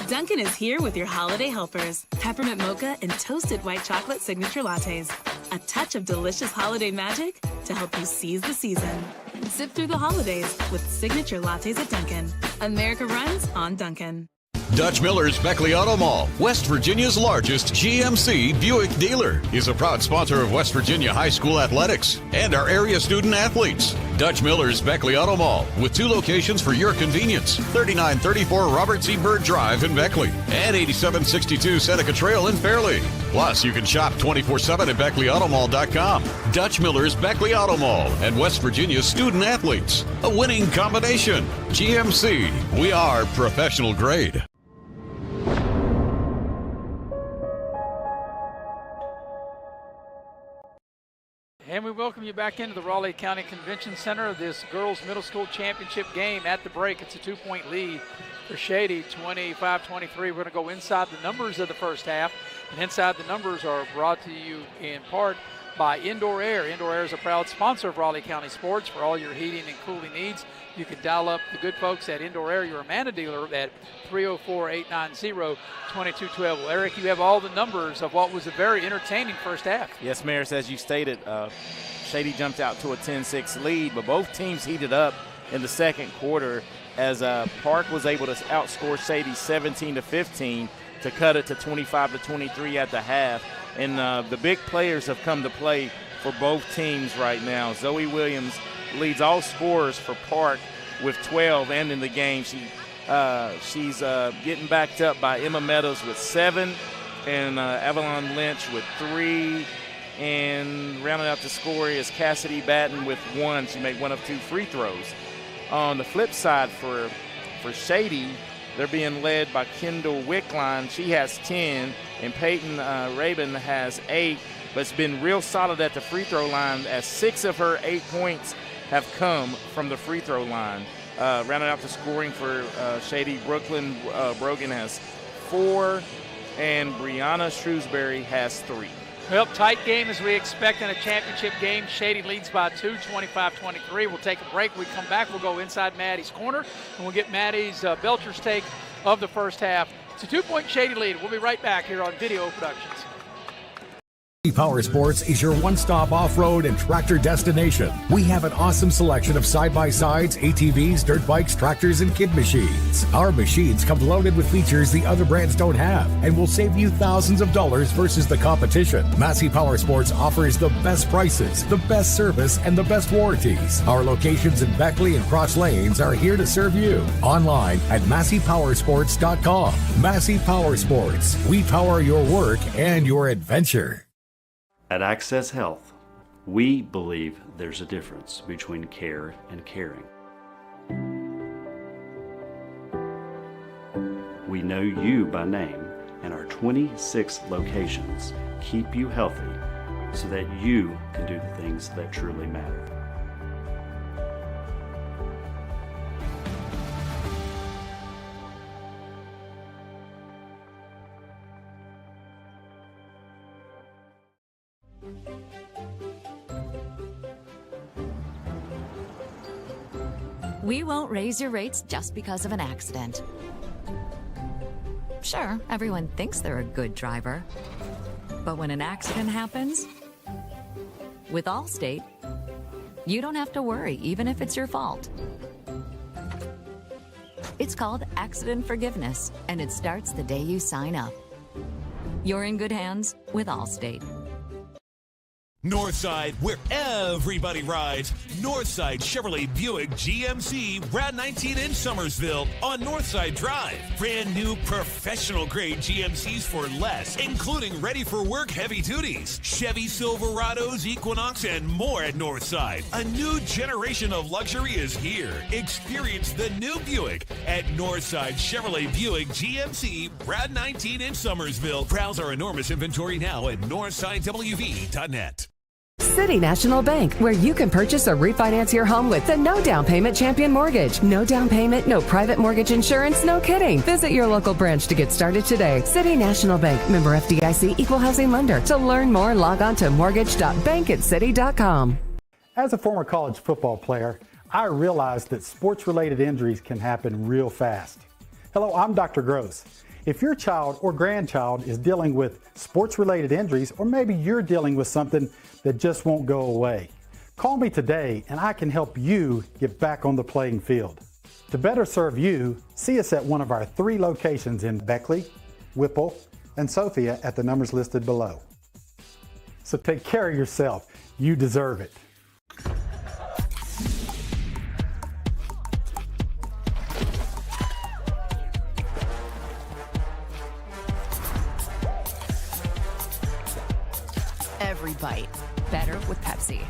Dunkin' is here with your holiday helpers. Peppermint mocha and toasted white chocolate signature lattes. A touch of delicious holiday magic to help you seize the season. Sip through the holidays with signature lattes at Dunkin'. America runs on Dunkin'. Dutch Miller's Beckley Auto Mall, West Virginia's largest GMC Buick dealer, is a proud sponsor of West Virginia high school athletics and our area student athletes. Dutch Miller's Beckley Auto Mall, with 2 locations for your convenience: 3934 Robert C. Byrd Drive in Beckley and 8762 Seneca Trail in Fairleigh. Plus, you can shop 24/7 at BeckleyAutomall.com. Dutch Miller's Beckley Auto Mall and West Virginia's student athletes. A winning combination. GMC, we are professional grade. And we welcome you back into the Raleigh County Convention Center. This girls middle school championship game at the break. It's a 2-point lead for Shady, 25-23. We're going to go inside the numbers of the first half. And inside the numbers are brought to you in part by Indoor Air. Indoor Air is a proud sponsor of Raleigh County sports. For all your heating and cooling needs, you can dial up the good folks at Indoor Air, your Amana dealer, at 304-890-2212. Well, Eric, you have all the numbers of what was a very entertaining first half. Yes, Maris, as you stated, Shady jumped out to a 10-6 lead, but both teams heated up in the second quarter as Park was able to outscore Shady 17-15 to cut it to 25-23 at the half. And the big players have come to play for both teams right now. Zoe Williams leads all scorers for Park with 12, and in the game she's getting backed up by Emma Meadows with 7 and Avalon Lynch with 3. And rounding out the score is Cassidy Batten with 1. She made 1 of 2 free throws. On the flip side for Shady, they're being led by Kendall Wickline. She has 10, and Peyton Rabin has 8, but it's been real solid at the free throw line as 6 of her 8 points have come from the free throw line. Rounding out the scoring for Shady, Brooklyn Brogan has 4, and Brianna Shrewsbury has 3. Well, tight game as we expect in a championship game. Shady leads by 2, 25-23. We'll take a break. When we come back, we'll go inside Maddie's corner, and we'll get Maddie's Belcher's take of the first half. It's a 2-point Shady lead. We'll be right back here on Video Productions. Power Sports is your one-stop off-road and tractor destination. We have an awesome selection of side-by-sides, ATVs, dirt bikes, tractors, and kid machines. Our machines come loaded with features the other brands don't have and will save you thousands of dollars versus the competition. Massey Power Sports offers the best prices, the best service, and the best warranties. Our locations in Beckley and Cross Lanes are here to serve you. Online at MasseyPowersports.com. Massey Power Sports. We power your work and your adventure. At Access Health, we believe there's a difference between care and caring. We know you by name, and our 26 locations keep you healthy so that you can do the things that truly matter. We won't raise your rates just because of an accident. Sure, everyone thinks they're a good driver. But when an accident happens, with Allstate, you don't have to worry, even if it's your fault. It's called accident forgiveness, and it starts the day you sign up. You're in good hands with Allstate. Northside, where everybody rides. Northside Chevrolet Buick GMC Route 19 in Summersville on Northside Drive. Brand new professional grade GMCs for less, including ready for work heavy duties, Chevy Silverados, Equinox, and more at Northside. A new generation of luxury is here. Experience the new Buick at Northside Chevrolet Buick GMC Route 19 in Summersville. Browse our enormous inventory now at northsidewv.net. City National Bank, where you can purchase or refinance your home with the no down payment champion mortgage. No down payment, no private mortgage insurance, no kidding. Visit your local branch to get started today. City National Bank, member FDIC, equal housing lender. To learn more, log on to mortgage.bankatcity.com. As a former college football player, I realized that sports-related injuries can happen real fast. Hello, I'm Dr. Gross. If your child or grandchild is dealing with sports-related injuries, or maybe you're dealing with something that just won't go away, call me today and I can help you get back on the playing field. To better serve you, see us at one of our 3 locations in Beckley, Whipple, and Sophia at the numbers listed below. So take care of yourself. You deserve it. Every bite better with Pepsi.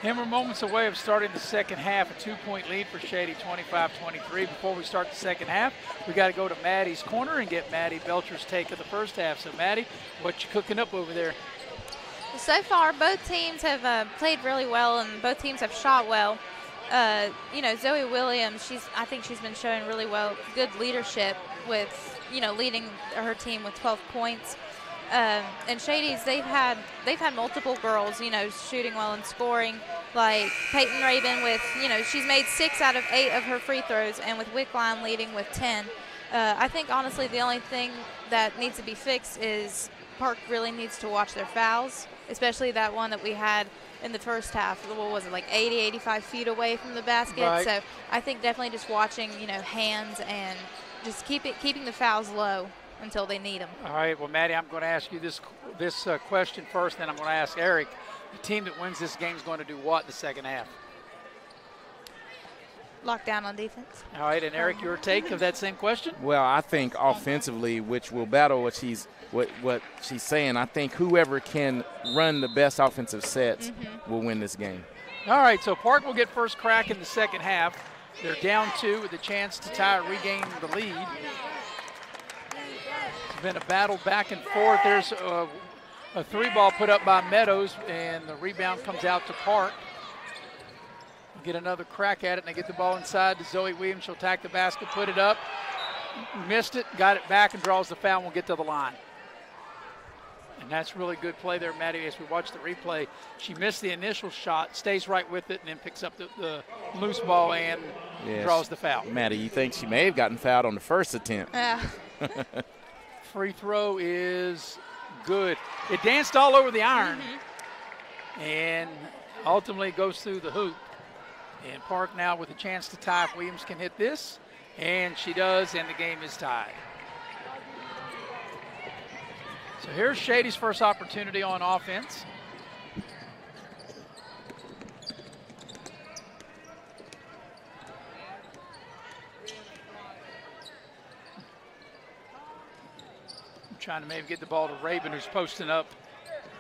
And we're moments away of starting the second half. A 2-point lead for Shady, 25-23. Before we start the second half, we got to go to Maddie's corner and get Maddie Belcher's take of the first half. So, Maddie, what you cooking up over there? So far, both teams have played really well, and both teams have shot well. You know, Zoe Williams, I think she's been showing really good leadership with, you know, leading her team with 12 points. And Shady's, they've had multiple girls, you know, shooting well and scoring, like Peyton Rabin with, you know, she's made 6 out of 8 of her free throws, and with Wickline leading with 10. I think, honestly, the only thing that needs to be fixed is Park really needs to watch their fouls, especially that one that we had in the first half. What was it, like 80, 85 feet away from the basket? Right. So I think definitely just watching, you know, hands and just keeping the fouls low until they need them. All right, well, Maddie, I'm going to ask you this question first, then I'm going to ask Eric. The team that wins this game is going to do what in the second half? Lock down on defense. All right, and Eric, your take of that same question? Well, I think offensively, which will battle what she's saying, I think whoever can run the best offensive sets will win this game. All right, so Park will get first crack in the second half. They're down 2 with a chance to tie or regain the lead. It's been a battle back and forth. There's a 3-ball put up by Meadows, and the rebound comes out to Park. Get another crack at it, and they get the ball inside to Zoe Williams. She'll attack the basket, put it up, missed it, got it back, and draws the foul and will get to the line. And that's really good play there, Maddie, as we watch the replay. She missed the initial shot, stays right with it, and then picks up the loose ball and draws the foul. Maddie, you think she may have gotten fouled on the first attempt? Yeah. Free throw is good. It danced all over the iron and ultimately goes through the hoop. And Park now with a chance to tie if Williams can hit this. And she does, and the game is tied. So here's Shady's first opportunity on offense. Trying to maybe get the ball to Rabin, who's posting up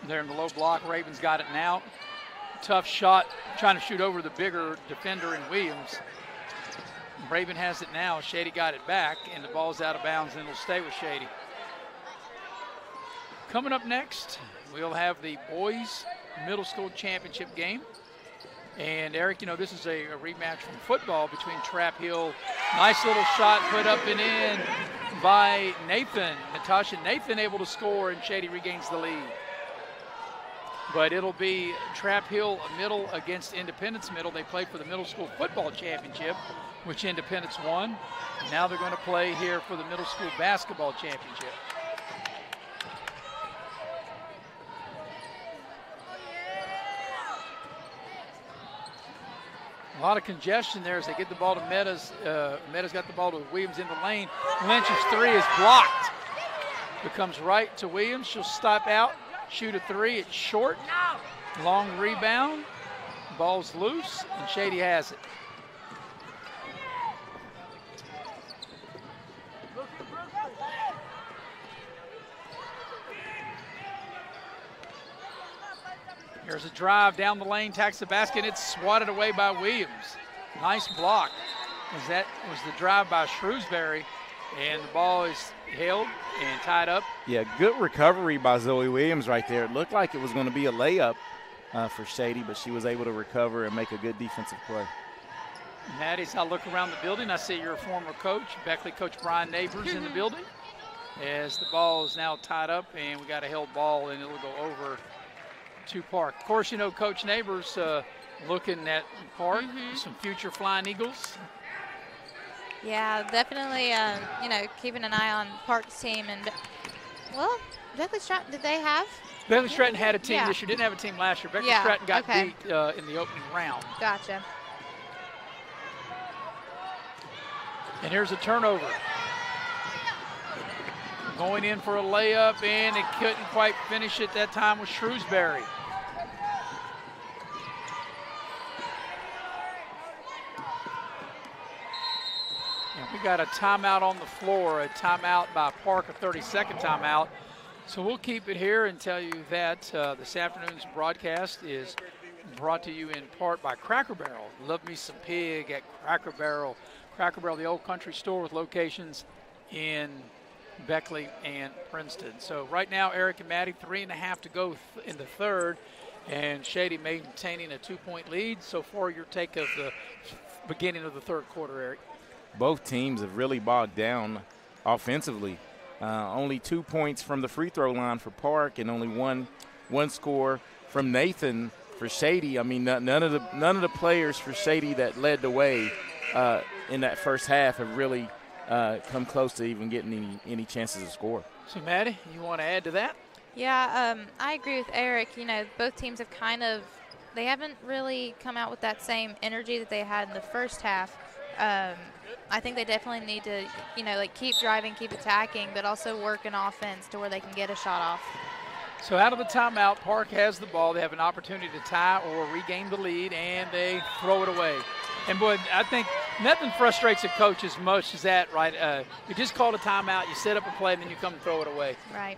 there in the low block. Rabin's got it now. Tough shot, trying to shoot over the bigger defender in Williams. Rabin has it now. Shady got it back, and the ball's out of bounds, and it'll stay with Shady. Coming up next, we'll have the boys middle school championship game. And Eric, you know, this is a rematch from football between Trap Hill. Nice little shot put up and in by Nathan. Natasha Nathan able to score, and Shady regains the lead. But it'll be Trap Hill Middle against Independence Middle. They played for the middle school football championship, which Independence won. Now they're going to play here for the middle school basketball championship. A lot of congestion there as they get the ball to Meadows. Meadows got the ball to Williams in the lane. Lynch's 3 is blocked. It comes right to Williams. She'll stop out, shoot a 3. It's short. Long rebound. Ball's loose, and Shady has it. There's a drive down the lane, tacks the basket. It's swatted away by Williams. Nice block. That was the drive by Shrewsbury, and the ball is held and tied up. Yeah, good recovery by Zoe Williams right there. It looked like it was going to be a layup for Shady, but she was able to recover and make a good defensive play. Maddie, as I look around the building, I see your former coach, Beckley coach Brian Neighbors, in the building. As the ball is now tied up, and we got a held ball, and it'll go over to Park. Of course, you know, Coach Neighbors looking at Park, some future Flying Eagles. Yeah, definitely, you know, keeping an eye on Park's team. And, well, Beckley Stratton, did they have? Beckley Stratton had a team this year, didn't have a team last year. Beckley Stratton got beat in the opening round. Gotcha. And here's a turnover. Going in for a layup, and it couldn't quite finish it. That time was Shrewsbury. And we got a timeout on the floor, a timeout by Park, a 30-second timeout. So we'll keep it here and tell you that this afternoon's broadcast is brought to you in part by Cracker Barrel. Love me some pig at Cracker Barrel. Cracker Barrel, the old country store with locations in Beckley and Princeton. So right now, Eric and Maddie, 3.5 to go in the third, and Shady maintaining a 2-point lead. So far, your take of the beginning of the third quarter, Eric. Both teams have really bogged down offensively. Only 2 points from the free throw line for Park, and only one score from Nathan for Shady. I mean, none of the players for Shady that led the way in that first half have really come close to even getting any chances to score. So, Maddie, you want to add to that? Yeah, I agree with Eric. You know, both teams have they haven't really come out with that same energy that they had in the first half. I think they definitely need to, keep driving, keep attacking, but also work an offense to where they can get a shot off. So out of the timeout, Park has the ball. They have an opportunity to tie or regain the lead, and they throw it away. And, boy, I think nothing frustrates a coach as much as that, right? You just call a timeout, you set up a play, and then you come and throw it away. Right.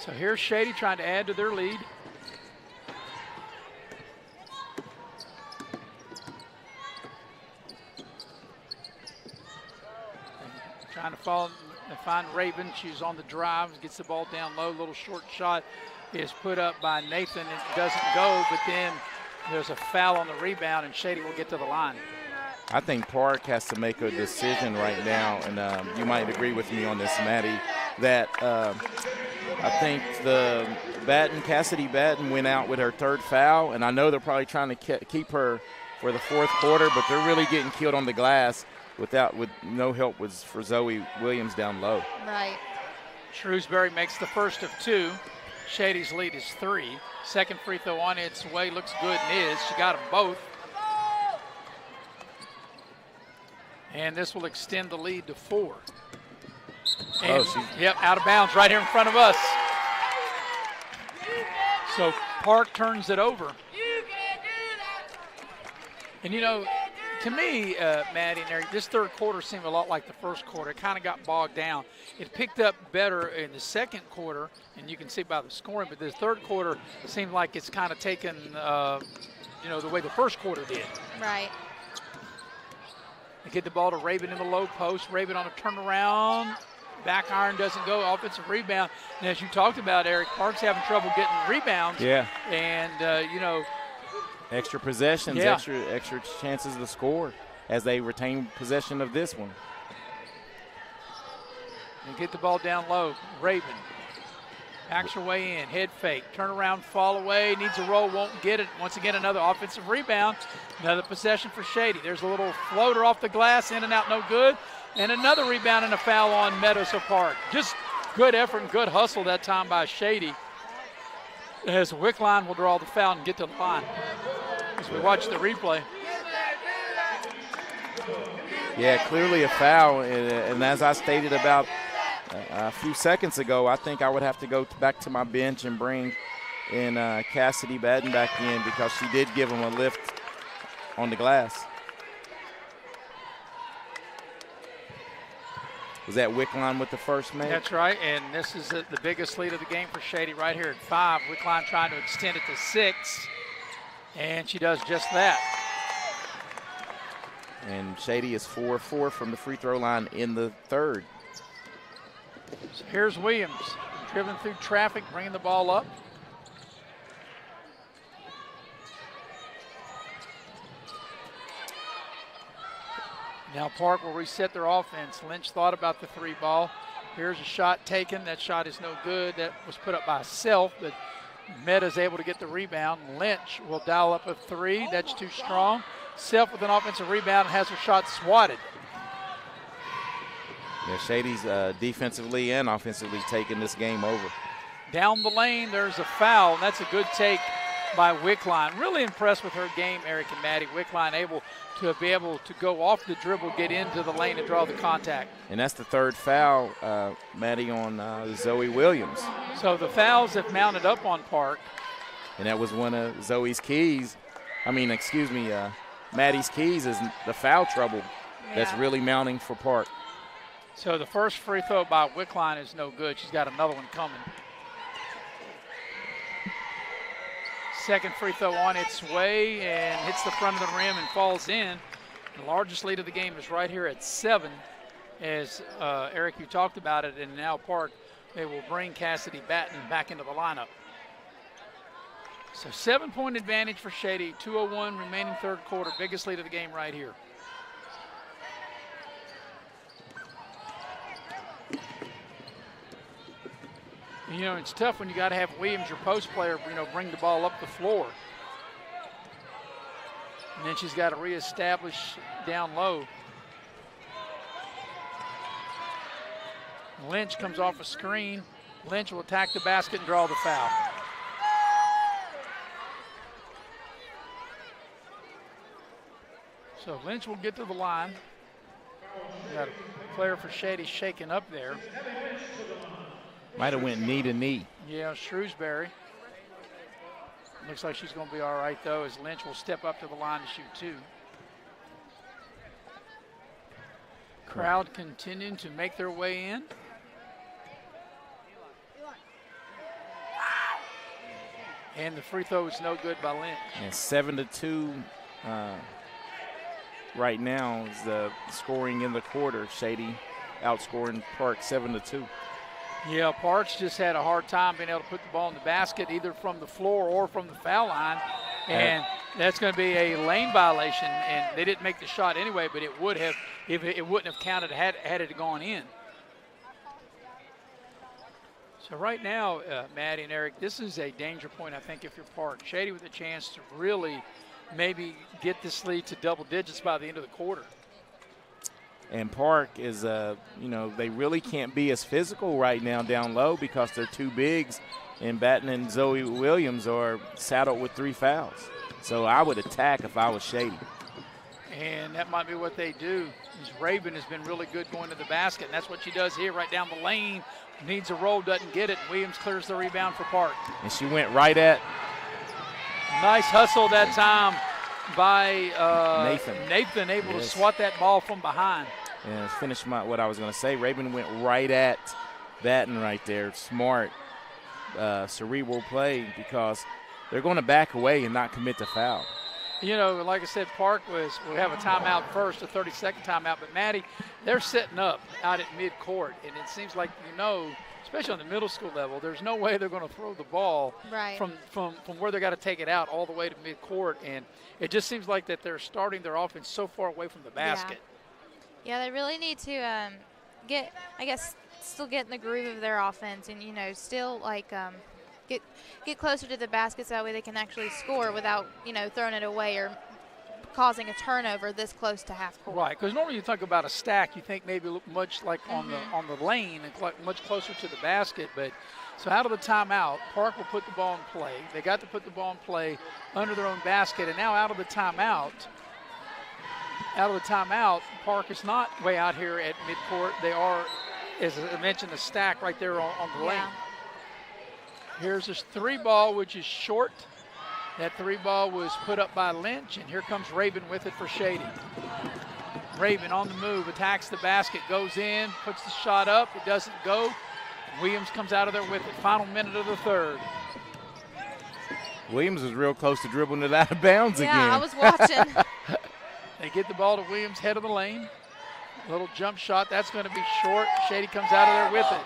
So here's Shady trying to add to their lead. Trying to find Raven. She's on the drive, gets the ball down low. Little short shot is put up by Nathan. It doesn't go, but then there's a foul on the rebound, and Shady will get to the line. I think Park has to make a decision right now, and you might agree with me on this, Maddie, that I think Cassidy Batten went out with her third foul, and I know they're probably trying to keep her for the fourth quarter, but they're really getting killed on the glass with no help for Zoe Williams down low. Right. Shrewsbury makes the first of two. Shady's lead is 3. Second free throw on its way. Looks good and is. She got them both. And this will extend the lead to 4. And, yep, out of bounds right here in front of us. So Park turns it over. And, to me, Maddie and Eric, this third quarter seemed a lot like the first quarter. It kind of got bogged down. It picked up better in the second quarter, and you can see by the scoring, but the third quarter seemed like it's kind of taken, the way the first quarter did. Right. They get the ball to Raven in the low post. Raven on a turnaround. Back iron doesn't go. Offensive rebound. And as you talked about, Eric, Park's having trouble getting rebounds. Yeah. And, extra possessions, extra chances to score as they retain possession of this one. And get the ball down low. Raven backs her way in. Head fake. Turnaround, fall away. Needs a roll, won't get it. Once again, another offensive rebound. Another possession for Shady. There's a little floater off the glass. In and out, no good. And another rebound and a foul on Meadows Park. Just good effort and good hustle that time by Shady. As Wickline will draw the foul and get to the line. As we watch the replay. Yeah, clearly a foul. And as I stated about a few seconds ago, I think I would have to go back to my bench and bring in Cassidy Batten back in because she did give him a lift on the glass. Was that Wickline with the first make? That's right, and this is the biggest lead of the game for Shady right here at 5. Wickline trying to extend it to 6, and she does just that. And Shady is 4-4 from the free throw line in the third. So here's Williams, driven through traffic, bringing the ball up. Now Park will reset their offense. Lynch thought about the 3 ball. Here's a shot taken. That shot is no good. That was put up by Self, but Meta's able to get the rebound. Lynch will dial up a 3. That's too strong. Self with an offensive rebound and has her shot swatted. Yeah, Shady's defensively and offensively taking this game over. Down the lane, there's a foul. That's a good take by Wickline. Really impressed with her game, Eric and Maddie. Wickline able to go off the dribble, get into the lane, and draw the contact. And that's the third foul, Maddie, on Zoe Williams. So the fouls have mounted up on Park. And that was one of Zoe's keys. Maddie's keys is the foul trouble that's really mounting for Park. So the first free throw by Wickline is no good. She's got another one coming. Second free throw on its way and hits the front of the rim and falls in. The largest lead of the game is right here at 7. As Eric, you talked about it, and now Park, they will bring Cassidy Batten back into the lineup. So 7-point advantage for Shady, 2:01 remaining third quarter, biggest lead of the game right here. You know, it's tough when you got to have Williams, your post player, bring the ball up the floor. And then she's got to reestablish down low. Lynch comes off a screen. Lynch will attack the basket and draw the foul. So Lynch will get to the line. We got a player for Shady shaking up there. Might have went knee to knee. Yeah, Shrewsbury. Looks like she's going to be all right, though, as Lynch will step up to the line to shoot 2. Crowd continuing to make their way in. And the free throw is no good by Lynch. And 7-2 right now is the scoring in the quarter. Shady outscoring Park 7-2. Yeah, Parks just had a hard time being able to put the ball in the basket, either from the floor or from the foul line. And that's going to be a lane violation. And they didn't make the shot anyway, but it would have, if it wouldn't have counted had it gone in. So right now, Maddie and Eric, this is a danger point, I think, if you're Park. Shady with a chance to really maybe get this lead to double digits by the end of the quarter. And Park is, they really can't be as physical right now down low because they're two bigs, and Batten and Zoe Williams are saddled with 3 fouls. So I would attack if I was Shady. And that might be what they do. Raven has been really good going to the basket, and that's what she does here right down the lane. Needs a roll, doesn't get it. Williams clears the rebound for Park. And she went right at. Nice hustle that time by Nathan able to swat that ball from behind. And finish what I was going to say. Raven went right at Batten right there. Smart, cerebral play because they're going to back away and not commit the foul. You know, like I said, Park will have a timeout first, a 30-second timeout. But, Maddie, they're setting up out at midcourt. And it seems like, especially on the middle school level, there's no way they're going to throw the ball from where they got to take it out all the way to midcourt. And it just seems like that they're starting their offense so far away from the basket. Yeah, they really need to still get in the groove of their offense and, still get closer to the basket so that way they can actually score without, throwing it away or causing a turnover this close to half court. Right, because normally you think about a stack, you think maybe much like on the lane and much closer to the basket. But so out of the timeout, Park will put the ball in play. They got to put the ball in play under their own basket, and now out of the timeout, Park is not way out here at midcourt. They are, as I mentioned, a stack right there on the lane. Here's this 3-ball, which is short. That 3-ball was put up by Lynch, and here comes Raven with it for Shady. Raven on the move, attacks the basket, goes in, puts the shot up. It doesn't go. Williams comes out of there with it. Final minute of the third. Williams was real close to dribbling it out of bounds again. Yeah, I was watching. They get the ball to Williams, head of the lane. Little jump shot, that's going to be short. Shady comes out of there with it.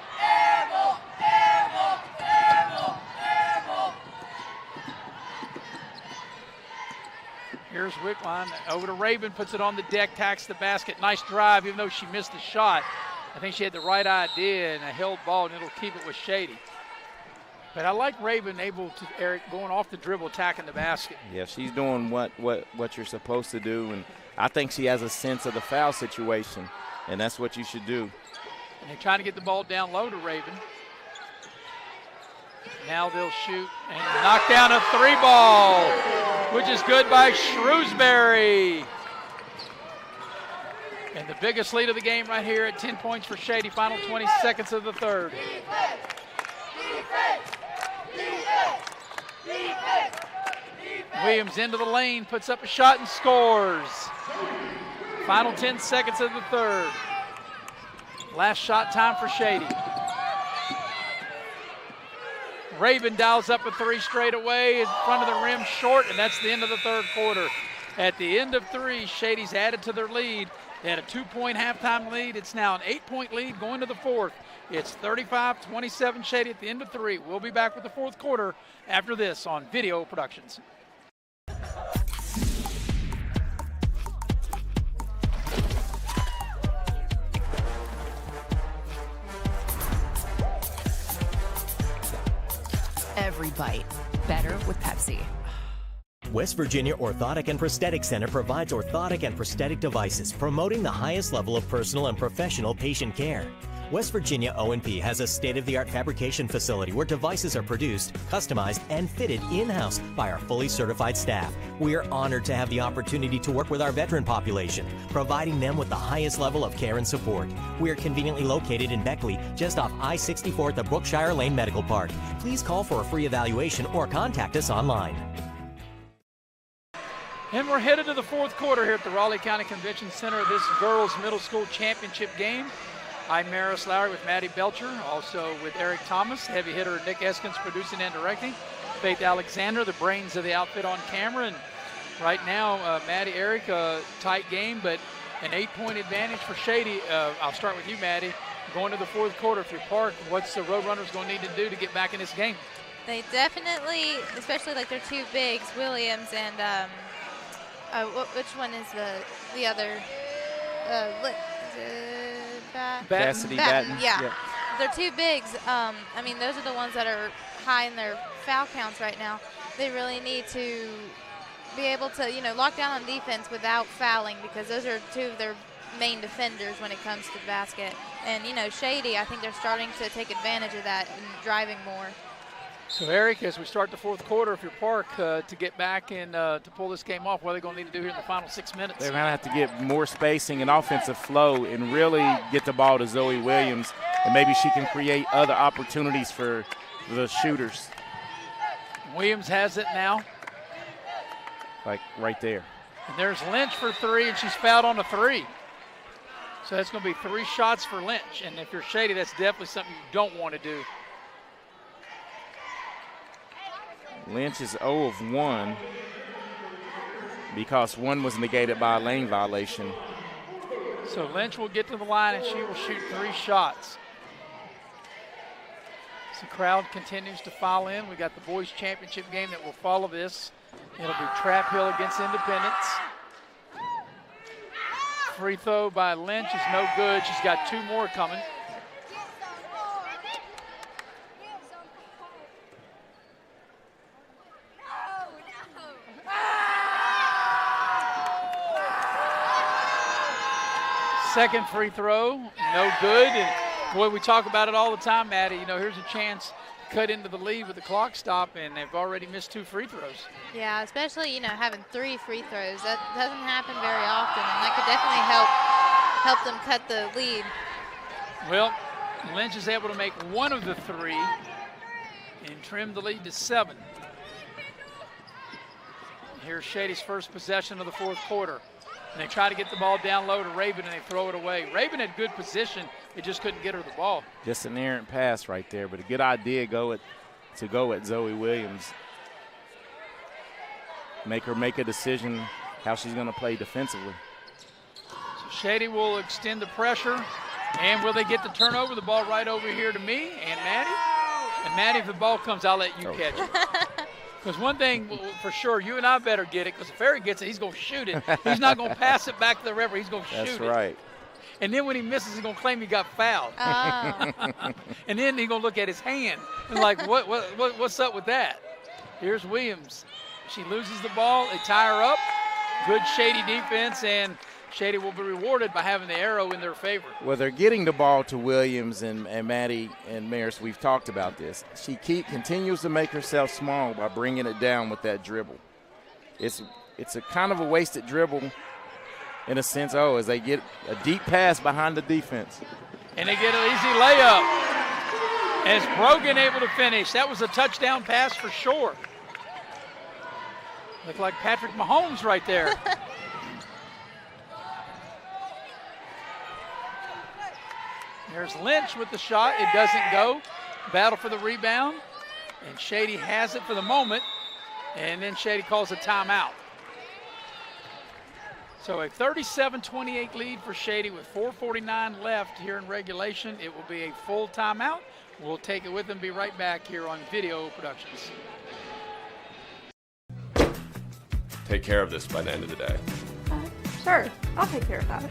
Here's Wickline over to Raven, puts it on the deck, tacks the basket. Nice drive, even though she missed the shot. I think she had the right idea and a held ball, and it'll keep it with Shady. But I like Raven able to, Eric, going off the dribble, attacking the basket. Yeah, she's doing what you're supposed to do, and I think she has a sense of the foul situation, and that's what you should do. And they're trying to get the ball down low to Raven. Now they'll shoot and knock down a 3-ball, which is good by Shrewsbury. And the biggest lead of the game right here at 10 points for Shady. Final 20 seconds of the third. Williams into the lane, puts up a shot and scores. Final 10 seconds of the third. Last shot time for Shady. Raven dials up a 3 straight away in front of the rim, short, and that's the end of the third quarter. At the end of 3, Shady's added to their lead. They had a 2-point halftime lead. It's now an 8-point lead going to the fourth. It's 35-27 Shady at the end of 3. We'll be back with the fourth quarter after this on Video Productions. Every bite better with Pepsi. West Virginia Orthotic and Prosthetic Center provides orthotic and prosthetic devices, promoting the highest level of personal and professional patient care. West Virginia O&P has a state-of-the-art fabrication facility where devices are produced, customized, and fitted in-house by our fully certified staff. We are honored to have the opportunity to work with our veteran population, providing them with the highest level of care and support. We are conveniently located in Beckley, just off I-64 at the Brookshire Lane Medical Park. Please call for a free evaluation or contact us online. And we're headed to the fourth quarter here at the Raleigh County Convention Center of this girls middle school championship game. I'm Maris Lowry with Maddie Belcher, also with Eric Thomas, heavy hitter Nick Eskins producing and directing. Faith Alexander, the brains of the outfit on camera. And right now, Maddie, Eric, tight game, but an 8-point advantage for Shady. I'll start with you, Maddie. Going to the fourth quarter, if you're Park, what's the Roadrunners going to need to do to get back in this game? They definitely, especially like their two bigs, Williams and which one is the other? Cassidy Batten. Yeah. They're two bigs. I mean, those are the ones that are high in their foul counts right now. They really need to be able to, lock down on defense without fouling, because those are two of their main defenders when it comes to the basket. And, Shady, I think they're starting to take advantage of that and driving more. So, Eric, as we start the fourth quarter, if you're Park, to get back and to pull this game off, what are they going to need to do here in the final 6 minutes? They're going to have to get more spacing and offensive flow and really get the ball to Zoe Williams, and maybe she can create other opportunities for the shooters. Williams has it now. Like right there. And there's Lynch for 3, and she's fouled on a 3. So that's going to be 3 shots for Lynch. And if you're Shady, that's definitely something you don't want to do. Lynch is 0 of 1 because 1 was negated by a lane violation. So Lynch will get to the line and she will shoot 3 shots. As the crowd continues to file in, we got the boys championship game that will follow this. It'll be Trap Hill against Independence. Free throw by Lynch is no good. She's got 2 more coming. Second free throw, no good. And boy, we talk about it all the time, Maddie. Here's a chance to cut into the lead with the clock stop, and they've already missed 2 free throws. Yeah, especially, having 3 free throws. That doesn't happen very often, and that could definitely help them cut the lead. Well, Lynch is able to make 1 of the 3 and trim the lead to 7. Here's Shady's first possession of the fourth quarter. And they try to get the ball down low to Raven, and they throw it away. Raven had good position. They just couldn't get her the ball. Just an errant pass right there, but a good idea to go at Zoe Williams. Make her make a decision how she's going to play defensively. So Shady will extend the pressure. And will they get the turnover? The ball right over here to me and Maddie. And Maddie, if the ball comes, I'll let you catch it. Because one thing for sure, you and I better get it, because if Eric gets it, he's going to shoot it. He's not going to pass it back to the referee. He's going to shoot it. That's right. And then when he misses, he's going to claim he got fouled. Oh. And then he's going to look at his hand and like, what's up with that? Here's Williams. She loses the ball. They tie her up. Good Shady defense, and Shady will be rewarded by having the arrow in their favor. Well, they're getting the ball to Williams and Maddie and Maris. We've talked about this. She continues to make herself small by bringing it down with that dribble. It's a kind of a wasted dribble in a sense, as they get a deep pass behind the defense. And they get an easy layup. As Brogan able to finish. That was a touchdown pass for sure. Looked like Patrick Mahomes right there. There's Lynch with the shot. It doesn't go. Battle for the rebound. And Shady has it for the moment. And then Shady calls a timeout. So a 37-28 lead for Shady with 4:49 left here in regulation. It will be a full timeout. We'll take it with them, be right back here on Video Productions. Take care of this by the end of the day. Sure, I'll take care of that.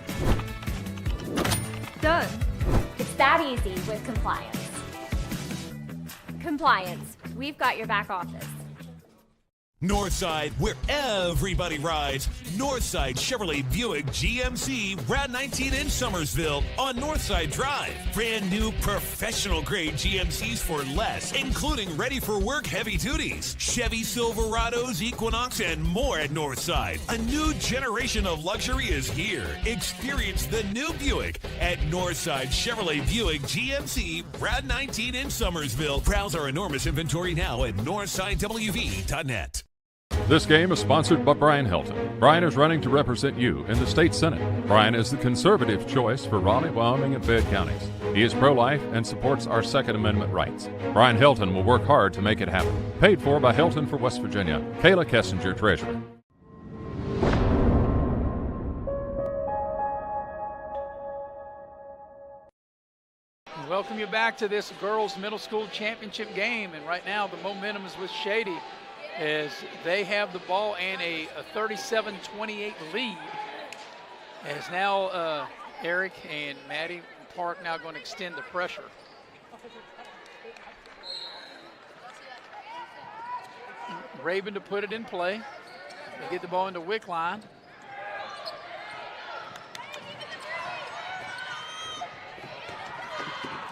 Done. It's that easy with compliance. Compliance. We've got your back office. Northside, where everybody rides. Northside Chevrolet Buick GMC, Route 19 in Summersville on Northside Drive. Brand new professional grade GMCs for less, including ready for work heavy duties, Chevy Silverados, Equinox, and more at Northside. A new generation of luxury is here. Experience the new Buick at Northside Chevrolet Buick GMC, Route 19 in Summersville. Browse our enormous inventory now at northsidewv.net. This game is sponsored by Brian Helton. Brian is running to represent you in the state senate. Brian is the conservative choice for Raleigh, Wyoming, and Fayette counties. He is pro-life and supports our Second Amendment rights. Brian Helton will work hard to make it happen. Paid for by Helton for West Virginia. Kayla Kessinger, Treasurer. Welcome you back to this girls middle school championship game. And right now the momentum is with Shady, as they have the ball and a 37-28 lead. As now Eric and Maddie Park now going to extend the pressure. Raven to put it in play. They get the ball into Wickline.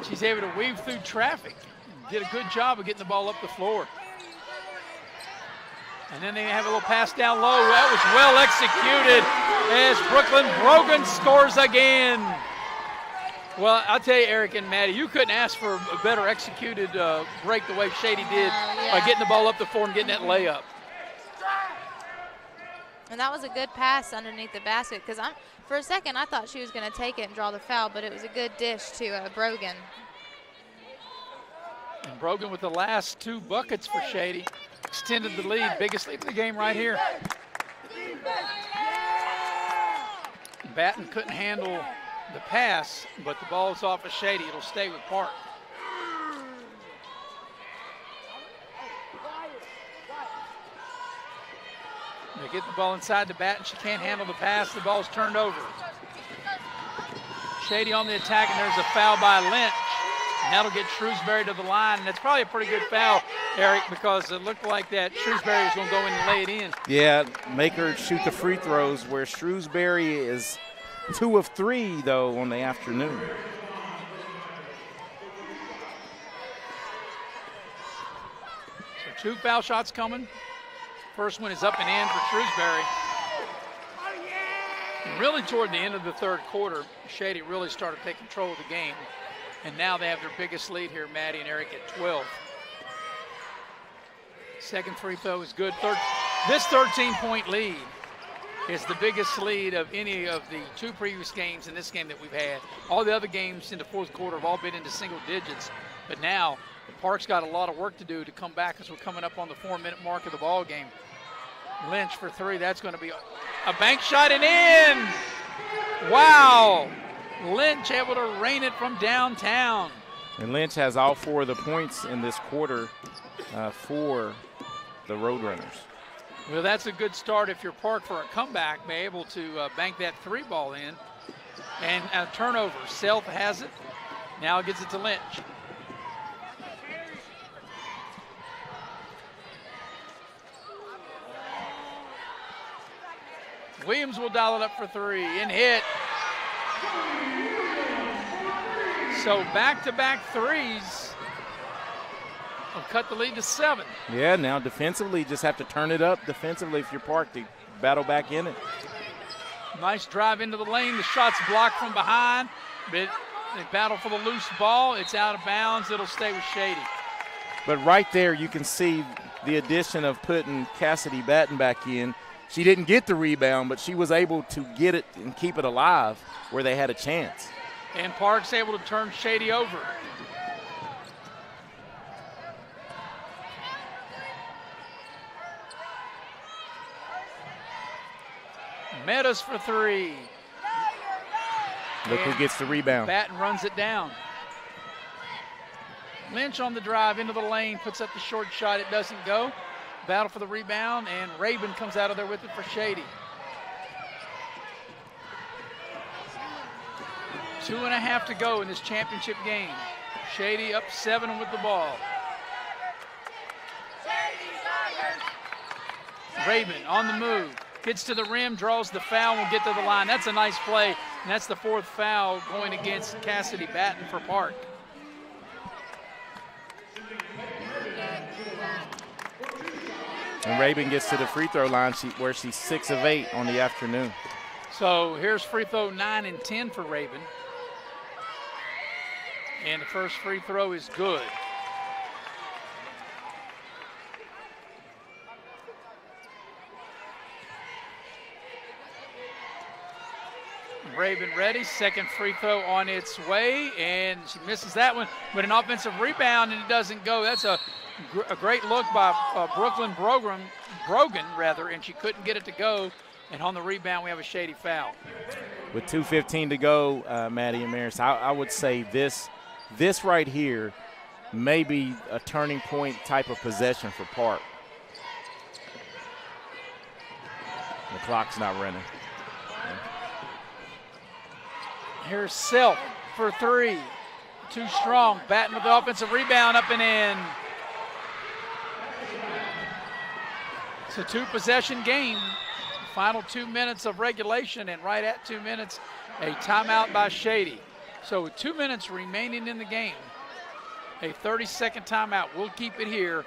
She's able to weave through traffic. Did a good job of getting the ball up the floor. And then they have a little pass down low. That was well executed as Brooklyn Brogan scores again. Well, I'll tell you, Eric and Maddie, you couldn't ask for a better executed break the way Shady did by getting the ball up the floor and getting that layup. And that was a good pass underneath the basket, because for a second I thought she was going to take it and draw the foul, but it was a good dish to Brogan. And Brogan with the last two buckets for Shady. Extended the lead, biggest lead of the game right here. Batten couldn't handle the pass, but the ball's off of Shady. It'll stay with Park. They get the ball inside to Batten. She can't handle the pass. The ball's turned over. Shady on the attack, and there's a foul by Lynch. And that'll get Shrewsbury to the line, and it's probably a pretty good foul, Eric, because it looked like that Shrewsbury was going to go in and lay it in. Yeah, make her shoot the free throws, where Shrewsbury is 2 of 3, though, on the afternoon. So 2 foul shots coming. First one is up and in for Shrewsbury. And really toward the end of the third quarter, Shady really started to take control of the game. And now they have their biggest lead here, Maddie and Eric, at 12. Second free throw is good. This 13-point lead is the biggest lead of any of the 2 previous games in this game that we've had. All the other games in the fourth quarter have all been into single digits. But now Park's got a lot of work to do to come back, as we're coming up on the 4-minute mark of the ball game. Lynch for 3. That's going to be a bank shot and in. Wow. Lynch able to rain it from downtown. And Lynch has all 4 of the points in this quarter for the Roadrunners. Well, that's a good start if you're Park for a comeback, be able to bank that 3 ball in. And a turnover. Self has it. Now gets it to Lynch. Williams will dial it up for three and hit. So back-to-back threes will cut the lead to 7. Yeah, now defensively, just have to turn it up defensively if you're Park to battle back in it. Nice drive into the lane. The shot's blocked from behind. But they battle for the loose ball. It's out of bounds. It'll stay with Shady. But right there, you can see the addition of putting Cassidy Batten back in. She didn't get the rebound, but she was able to get it and keep it alive where they had a chance. And Park's able to turn Shady over. Meadows for three. Look who gets the rebound. Batten runs it down. Lynch on the drive into the lane, puts up the short shot. It doesn't go. Battle for the rebound, and Rabin comes out of there with it for Shady. 2.5 to go in this championship game. Shady up 7 with the ball. Rabin on the move. Gets to the rim, draws the foul, will get to the line. That's a nice play, and that's the 4th foul going against Cassidy Batten for Park. And Rabin gets to the free throw line where she's 6 of 8 on the afternoon. So here's free throw 9 and 10 for Rabin. And the first free throw is good. Rabin ready, second free throw on its way, and she misses that one, but an offensive rebound, and it doesn't go. That's a great look by Brooklyn Brogan, and she couldn't get it to go, and on the rebound we have a Shady foul. With 2:15 to go, Maddie and Maris, I would say this right here may be a turning point type of possession for Park. The clock's not running. Here's Self for three. Too strong. Batten with the offensive rebound, up and in. It's a 2-possession game. Final 2 minutes of regulation, and right at 2 minutes, a timeout by Shady. So with 2 minutes remaining in the game, a 30-second timeout. We'll keep it here.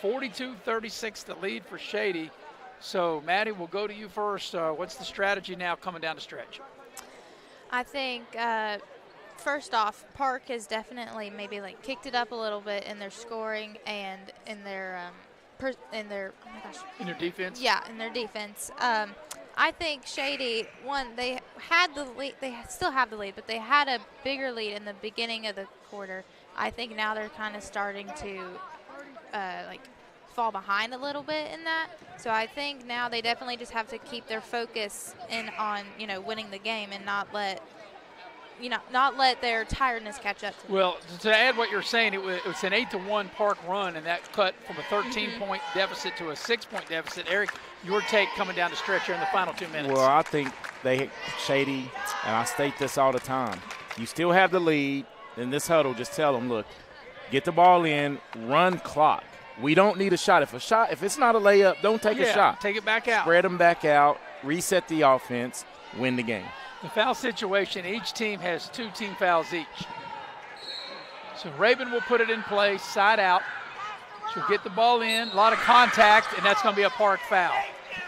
42-36 the lead for Shady. So, Maddie, we'll go to you first. What's the strategy now coming down the stretch? I think, first off, Park has definitely maybe like kicked it up a little bit in their scoring and in their in their defense. Yeah, in their defense. I think Shady, they had the lead. They still have the lead, but they had a bigger lead in the beginning of the quarter. I think now they're kind of starting to fall behind a little bit in that. So I think now they definitely just have to keep their focus in on winning the game and not let their tiredness catch up to them. Well, to add what you're saying, it was an 8-1 Park run, and that cut from a 13-point deficit to a 6-point deficit. Eric, your take coming down the stretch here in the final 2 minutes. Well, I think Shady, and I state this all the time, you still have the lead. In this huddle, just tell them, look, get the ball in, run clock. We don't need a shot. If it's not a layup, don't take a shot. Take it back out. Spread them back out, reset the offense, win the game. The foul situation, each team has 2 team fouls each. So Rabin will put it in play, side out. She'll get the ball in, a lot of contact, and that's going to be a Park foul.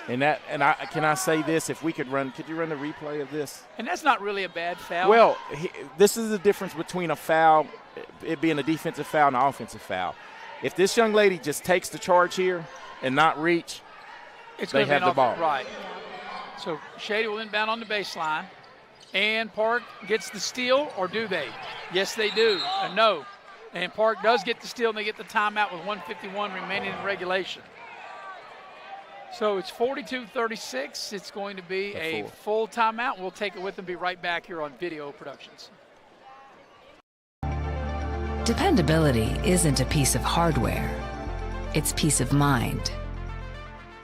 Can I say this? If we could you run the replay of this? And that's not really a bad foul. Well, this is the difference between a foul, it being a defensive foul and an offensive foul. If this young lady just takes the charge here and not reach, they have the ball. Right. So Shady will inbound on the baseline. And Park gets the steal, or do they? Yes, they do. No. And Park does get the steal, and they get the timeout with 1:51 remaining in regulation. So it's 42-36. It's going to be a full timeout. We'll take it with them, be right back here on Video Productions. Dependability isn't a piece of hardware. It's peace of mind.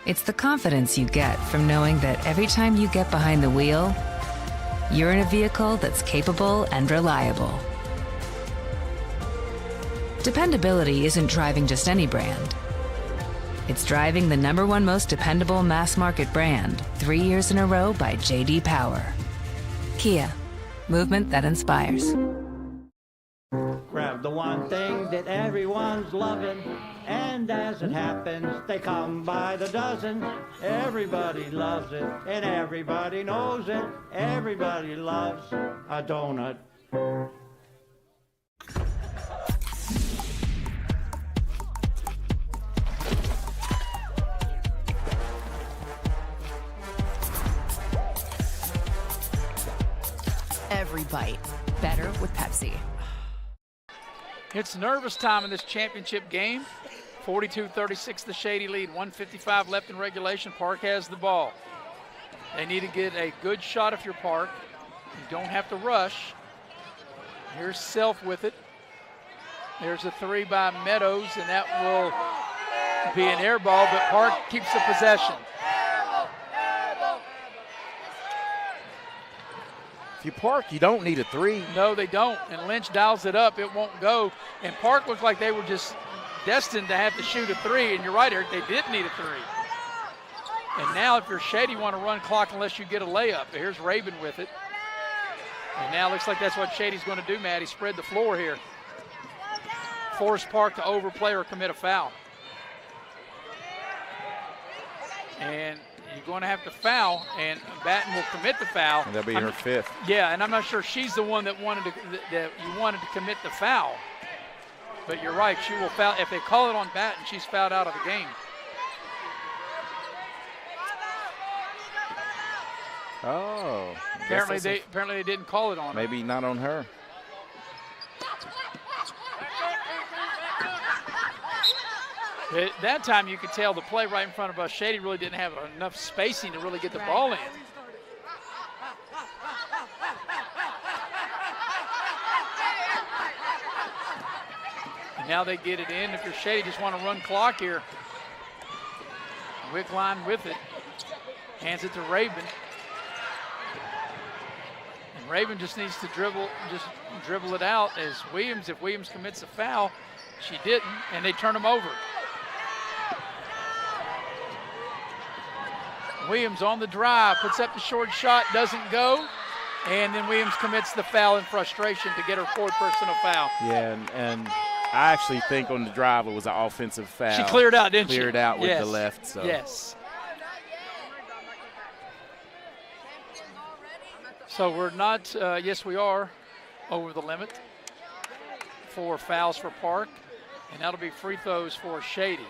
It's the confidence you get from knowing that every time you get behind the wheel, you're in a vehicle that's capable and reliable. Dependability isn't driving just any brand. It's driving the #1 most dependable mass market brand 3 years in a row by J.D. Power. Kia, movement that inspires. Grab the one thing that everyone's loving, and as it happens, they come by the dozen. Everybody loves it, and everybody knows it. Everybody loves a donut. Every bite, better with Pepsi. It's nervous time in this championship game. 42-36 the Shady lead, 1:55 left in regulation. Park has the ball. They need to get a good shot if you're Park. You don't have to rush. Here's Self with it. There's a 3 by Meadows, and that will be an air ball, but Park keeps the possession. If you Park, you don't need a 3. No, they don't. And Lynch dials it up. It won't go. And Park looked like they were just destined to have to shoot a 3. And you're right, Eric, they did need a 3. And now if you're Shady, you want to run clock unless you get a layup. But here's Rabin with it. And now it looks like that's what Shady's going to do, Matt. He spread the floor here. Force Park to overplay or commit a foul. And you're going to have to foul, and Batten will commit the foul. And that'll be her 5th. Yeah, and I'm not sure she's the one that wanted to commit the foul. But you're right, she will foul. If they call it on Batten, she's fouled out of the game. Oh. Apparently they didn't call it on her. Maybe not on her. At that time, you could tell the play right in front of us, Shady really didn't have enough spacing to really get the ball in. And now they get it in. If you're Shady, just want to run clock here. Wickline with it. Hands it to Rabin. And Rabin just needs to dribble it out as Williams. If Williams commits a foul, she didn't, and they turn him over. Williams on the drive, puts up the short shot, doesn't go, and then Williams commits the foul in frustration to get her 4th personal foul. Yeah, and I actually think on the drive it was an offensive foul. She cleared out, didn't she? Cleared out with the left. So. Yes. So we're not, yes we are, over the limit. 4 fouls for Park, and that'll be free throws for Shady.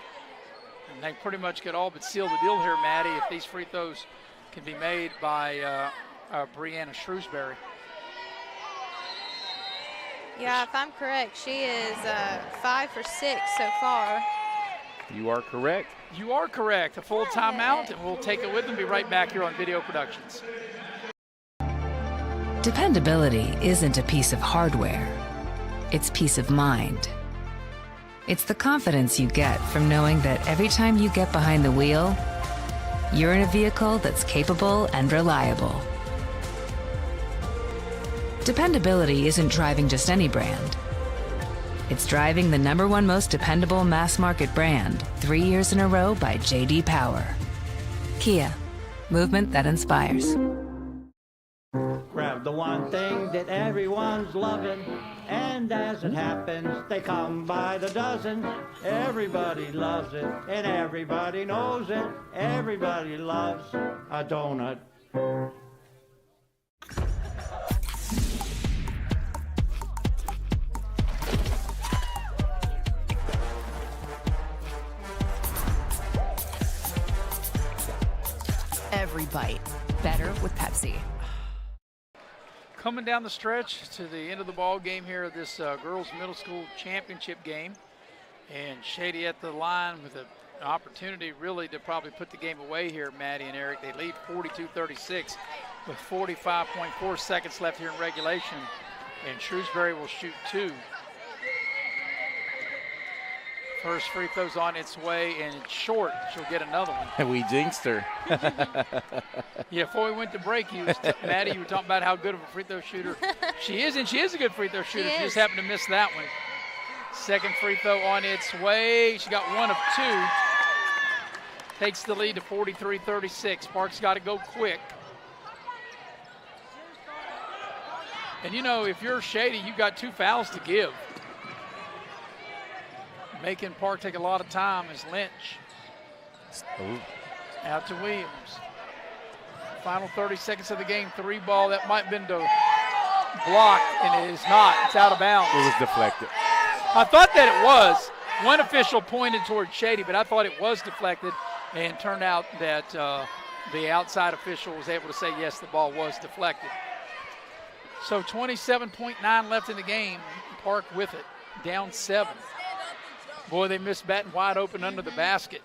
And they pretty much could all but seal the deal here, Maddie, if these free throws can be made by Brianna Shrewsbury. Yeah, if I'm correct, she is 5 for 6 so far. You are correct. You are correct. A full timeout, and we'll take it with them. Be right back here on Video Productions. Dependability isn't a piece of hardware. It's peace of mind. It's the confidence you get from knowing that every time you get behind the wheel, you're in a vehicle that's capable and reliable. Dependability isn't driving just any brand. It's driving the #1 most dependable mass market brand 3 years in a row by J.D. Power. Kia, movement that inspires. Grab the one thing that everyone's loving, and as it happens, they come by the dozen. Everybody loves it, and everybody knows it. Everybody loves a donut. Every bite, better with Pepsi. Coming down the stretch to the end of the ball game here of this girls middle school championship game, and Shady at the line with an opportunity really to probably put the game away here, Maddie and Eric. They lead 42-36 with 45.4 seconds left here in regulation, and Shrewsbury will shoot 2. First free throw's on its way, and it's short. She'll get another one. We jinxed her. Yeah, before we went to break, Maddie, you were talking about how good of a free throw shooter she is, and she is a good free throw shooter. She just happened to miss that one. Second free throw on its way. She got 1 of 2. takes the lead to 43-36. Park's got to go quick. And, you know, if you're Shady, you've got 2 fouls to give. Making Park take a lot of time is Lynch. Ooh. Out to Williams. Final 30 seconds of the game. 3 ball. That might have been blocked, and it is not. It's out of bounds. It was deflected. I thought that it was. One official pointed towards Shady, but I thought it was deflected, and turned out that the outside official was able to say, yes, the ball was deflected. So 27.9 left in the game. Park with it, down 7. Boy, they missed batting wide open under the basket.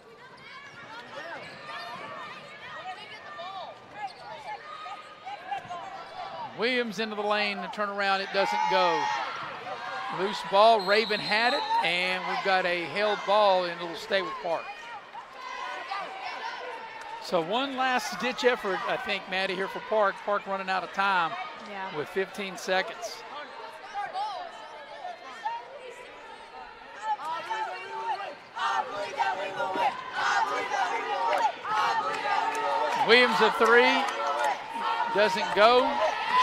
Williams into the lane, the turnaround, it doesn't go. Loose ball, Raven had it, and we've got a held ball, and it'll stay with Park. So one last ditch effort, I think, Maddie, here for Park. Park running out of time with 15 seconds. Williams a 3, doesn't go.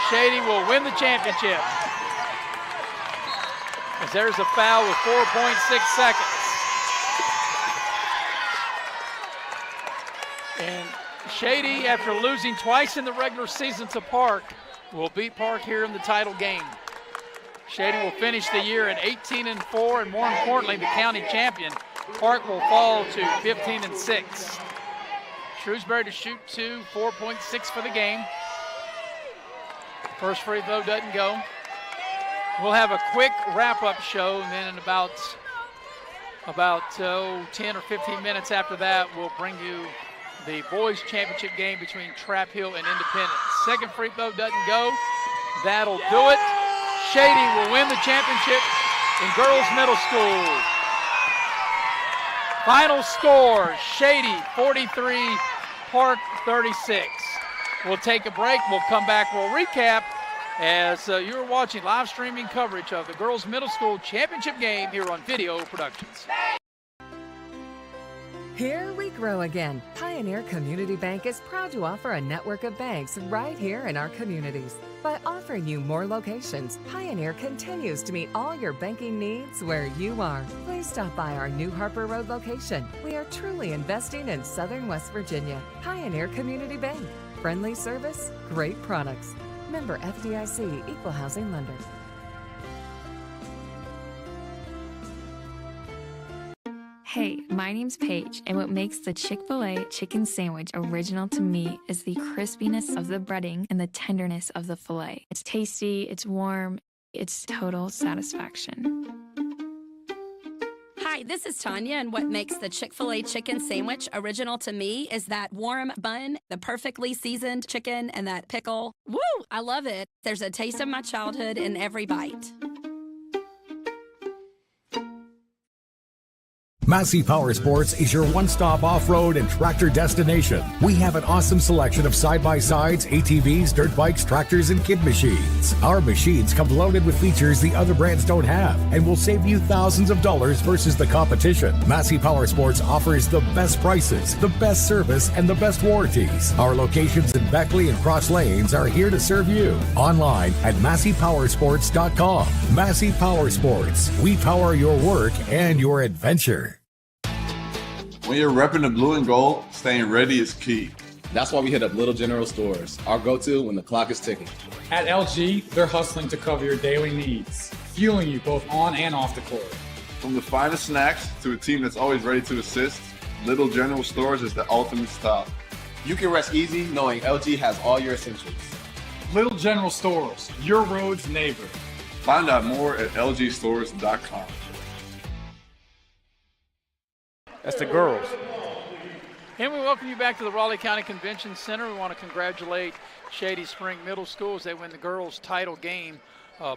Shady will win the championship. As there's a foul with 4.6 seconds. And Shady, after losing twice in the regular season to Park, will beat Park here in the title game. Shady will finish the year at 18-4, and more importantly, the county champion. Park will fall to 15-6. Shrewsbury to shoot 2, 4.6 for the game. First free throw doesn't go. We'll have a quick wrap-up show, and then in about 10 or 15 minutes after that, we'll bring you the boys' championship game between Trap Hill and Independence. Second free throw doesn't go. That'll do it. Shady will win the championship in girls middle school. Final score, Shady 43, Park 36. We'll take a break. We'll come back. We'll recap as you're watching live streaming coverage of the girls middle school championship game here on Video Productions. Here we grow again. Pioneer Community Bank is proud to offer a network of banks right here in our communities. By offering you more locations, Pioneer continues to meet all your banking needs where you are. Please stop by our New Harper Road location. We are truly investing in Southern West Virginia. Pioneer Community Bank. Friendly service, great products. Member FDIC, Equal Housing Lender. Hey, my name's Paige, and what makes the Chick-fil-A chicken sandwich original to me is the crispiness of the breading and the tenderness of the filet. It's tasty, it's warm, it's total satisfaction. Hi, this is Tanya, and what makes the Chick-fil-A chicken sandwich original to me is that warm bun, the perfectly seasoned chicken, and that pickle. Woo! I love it. There's a taste of my childhood in every bite. Massey Power Sports is your one-stop off-road and tractor destination. We have an awesome selection of side-by-sides, ATVs, dirt bikes, tractors, and kid machines. Our machines come loaded with features the other brands don't have and will save you thousands of dollars versus the competition. Massey Power Sports offers the best prices, the best service, and the best warranties. Our locations in Beckley and Cross Lanes are here to serve you. Online at MasseyPowersports.com. Massey Power Sports. We power your work and your adventure. When you're repping the blue and gold, staying ready is key. That's why we hit up Little General Stores, our go-to when the clock is ticking. At LG, they're hustling to cover your daily needs, fueling you both on and off the court. From the finest snacks to a team that's always ready to assist, Little General Stores is the ultimate stop. You can rest easy knowing LG has all your essentials. Little General Stores, your road's neighbor. Find out more at lgstores.com. That's the girls. And we welcome you back to the Raleigh County Convention Center. We want to congratulate Shady Spring Middle School as they win the girls' title game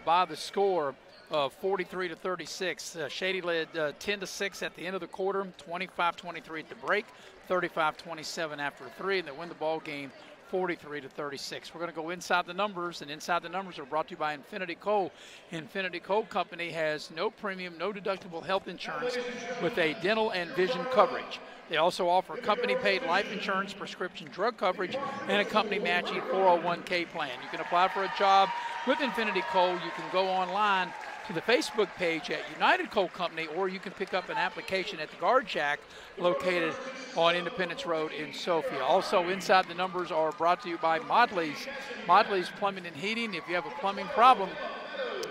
by the score of 43-36. Shady led 10-6 at the end of the quarter, 25-23 at the break, 35-27 after 3, and they win the ball game 43-36. We're going to go inside the numbers, and inside the numbers are brought to you by Infinity Coal. Infinity Coal Company has no premium, no deductible health insurance with a dental and vision coverage. They also offer company-paid life insurance, prescription drug coverage, and a company-matching 401k plan. You can apply for a job with Infinity Coal. You can go online to the Facebook page at United Coal Company, or you can pick up an application at the Guard Shack located on Independence Road in Sophia. Also, inside the numbers are brought to you by Modley's. Modley's Plumbing and Heating. If you have a plumbing problem,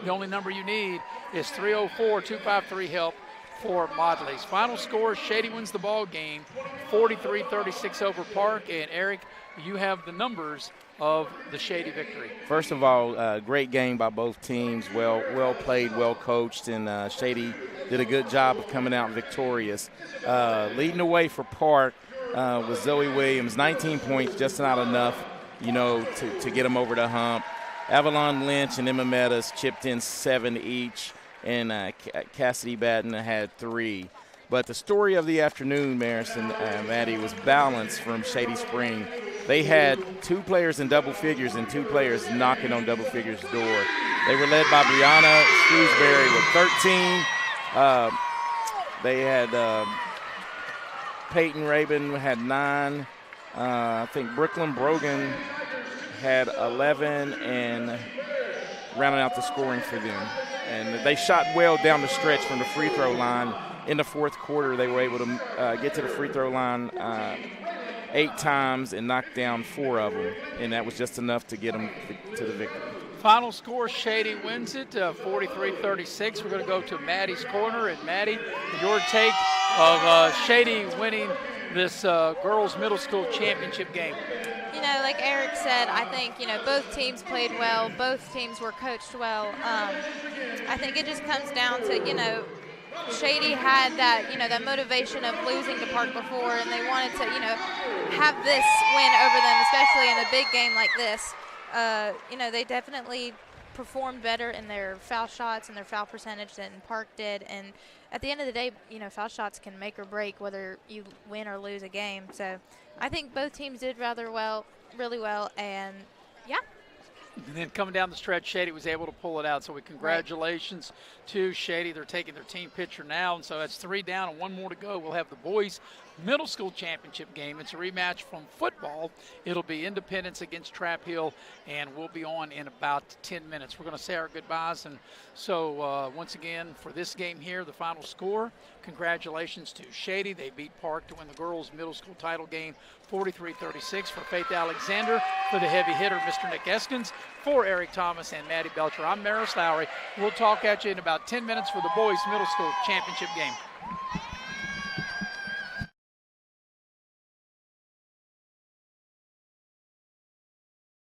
the only number you need is 304-253-HELP for Modley's. Final score, Shady wins the ball game, 43-36 over Park. And Eric, you have the numbers of the Shady victory. First of all, great game by both teams. Well played, well coached, and Shady did a good job of coming out victorious. Leading the way for Park was Zoe Williams, 19 points, just not enough, to get them over the hump. Avalon Lynch and Emma Meadows chipped in 7 each, and Cassidy Batten had 3. But the story of the afternoon, Maris and Maddie, was balance from Shady Spring. They had 2 players in double figures and 2 players knocking on double figures' door. They were led by Brianna Shrewsbury with 13. They had Peyton Rabin had 9. I think Brooklyn Brogan had 11, and rounding out the scoring for them. And they shot well down the stretch from the free throw line. In the fourth quarter, they were able to get to the free throw line 8 times and knock down 4 of them, and that was just enough to get them to the victory. Final score, Shady wins it 43-36. We're going to go to Maddie's corner, and Maddie, your take of Shady winning this girls middle school championship game. Like Eric said, I think, both teams played well. Both teams were coached well. I think it just comes down to, Shady had that, that motivation of losing to Park before, and they wanted to, have this win over them, especially in a big game like this. They definitely performed better in their foul shots and their foul percentage than Park did. And at the end of the day, foul shots can make or break whether you win or lose a game. So I think both teams did really well, and yeah. And then coming down the stretch, Shady was able to pull it out. So congratulations to Shady. They're taking their team picture now, and so that's 3 down and 1 more to go. We'll have the boys middle school championship game. It's a rematch from football. It'll be Independence against Trap Hill, and we'll be on in about 10 minutes. We're going to say our goodbyes. And so once again, for this game here, the final score, congratulations to Shady. They beat Park to win the girls middle school title game 43-36. For Faith Alexander, for the heavy hitter, Mr. Nick Eskins, for Eric Thomas and Maddie Belcher, I'm Maris Lowry. We'll talk at you in about 10 minutes for the boys middle school championship game.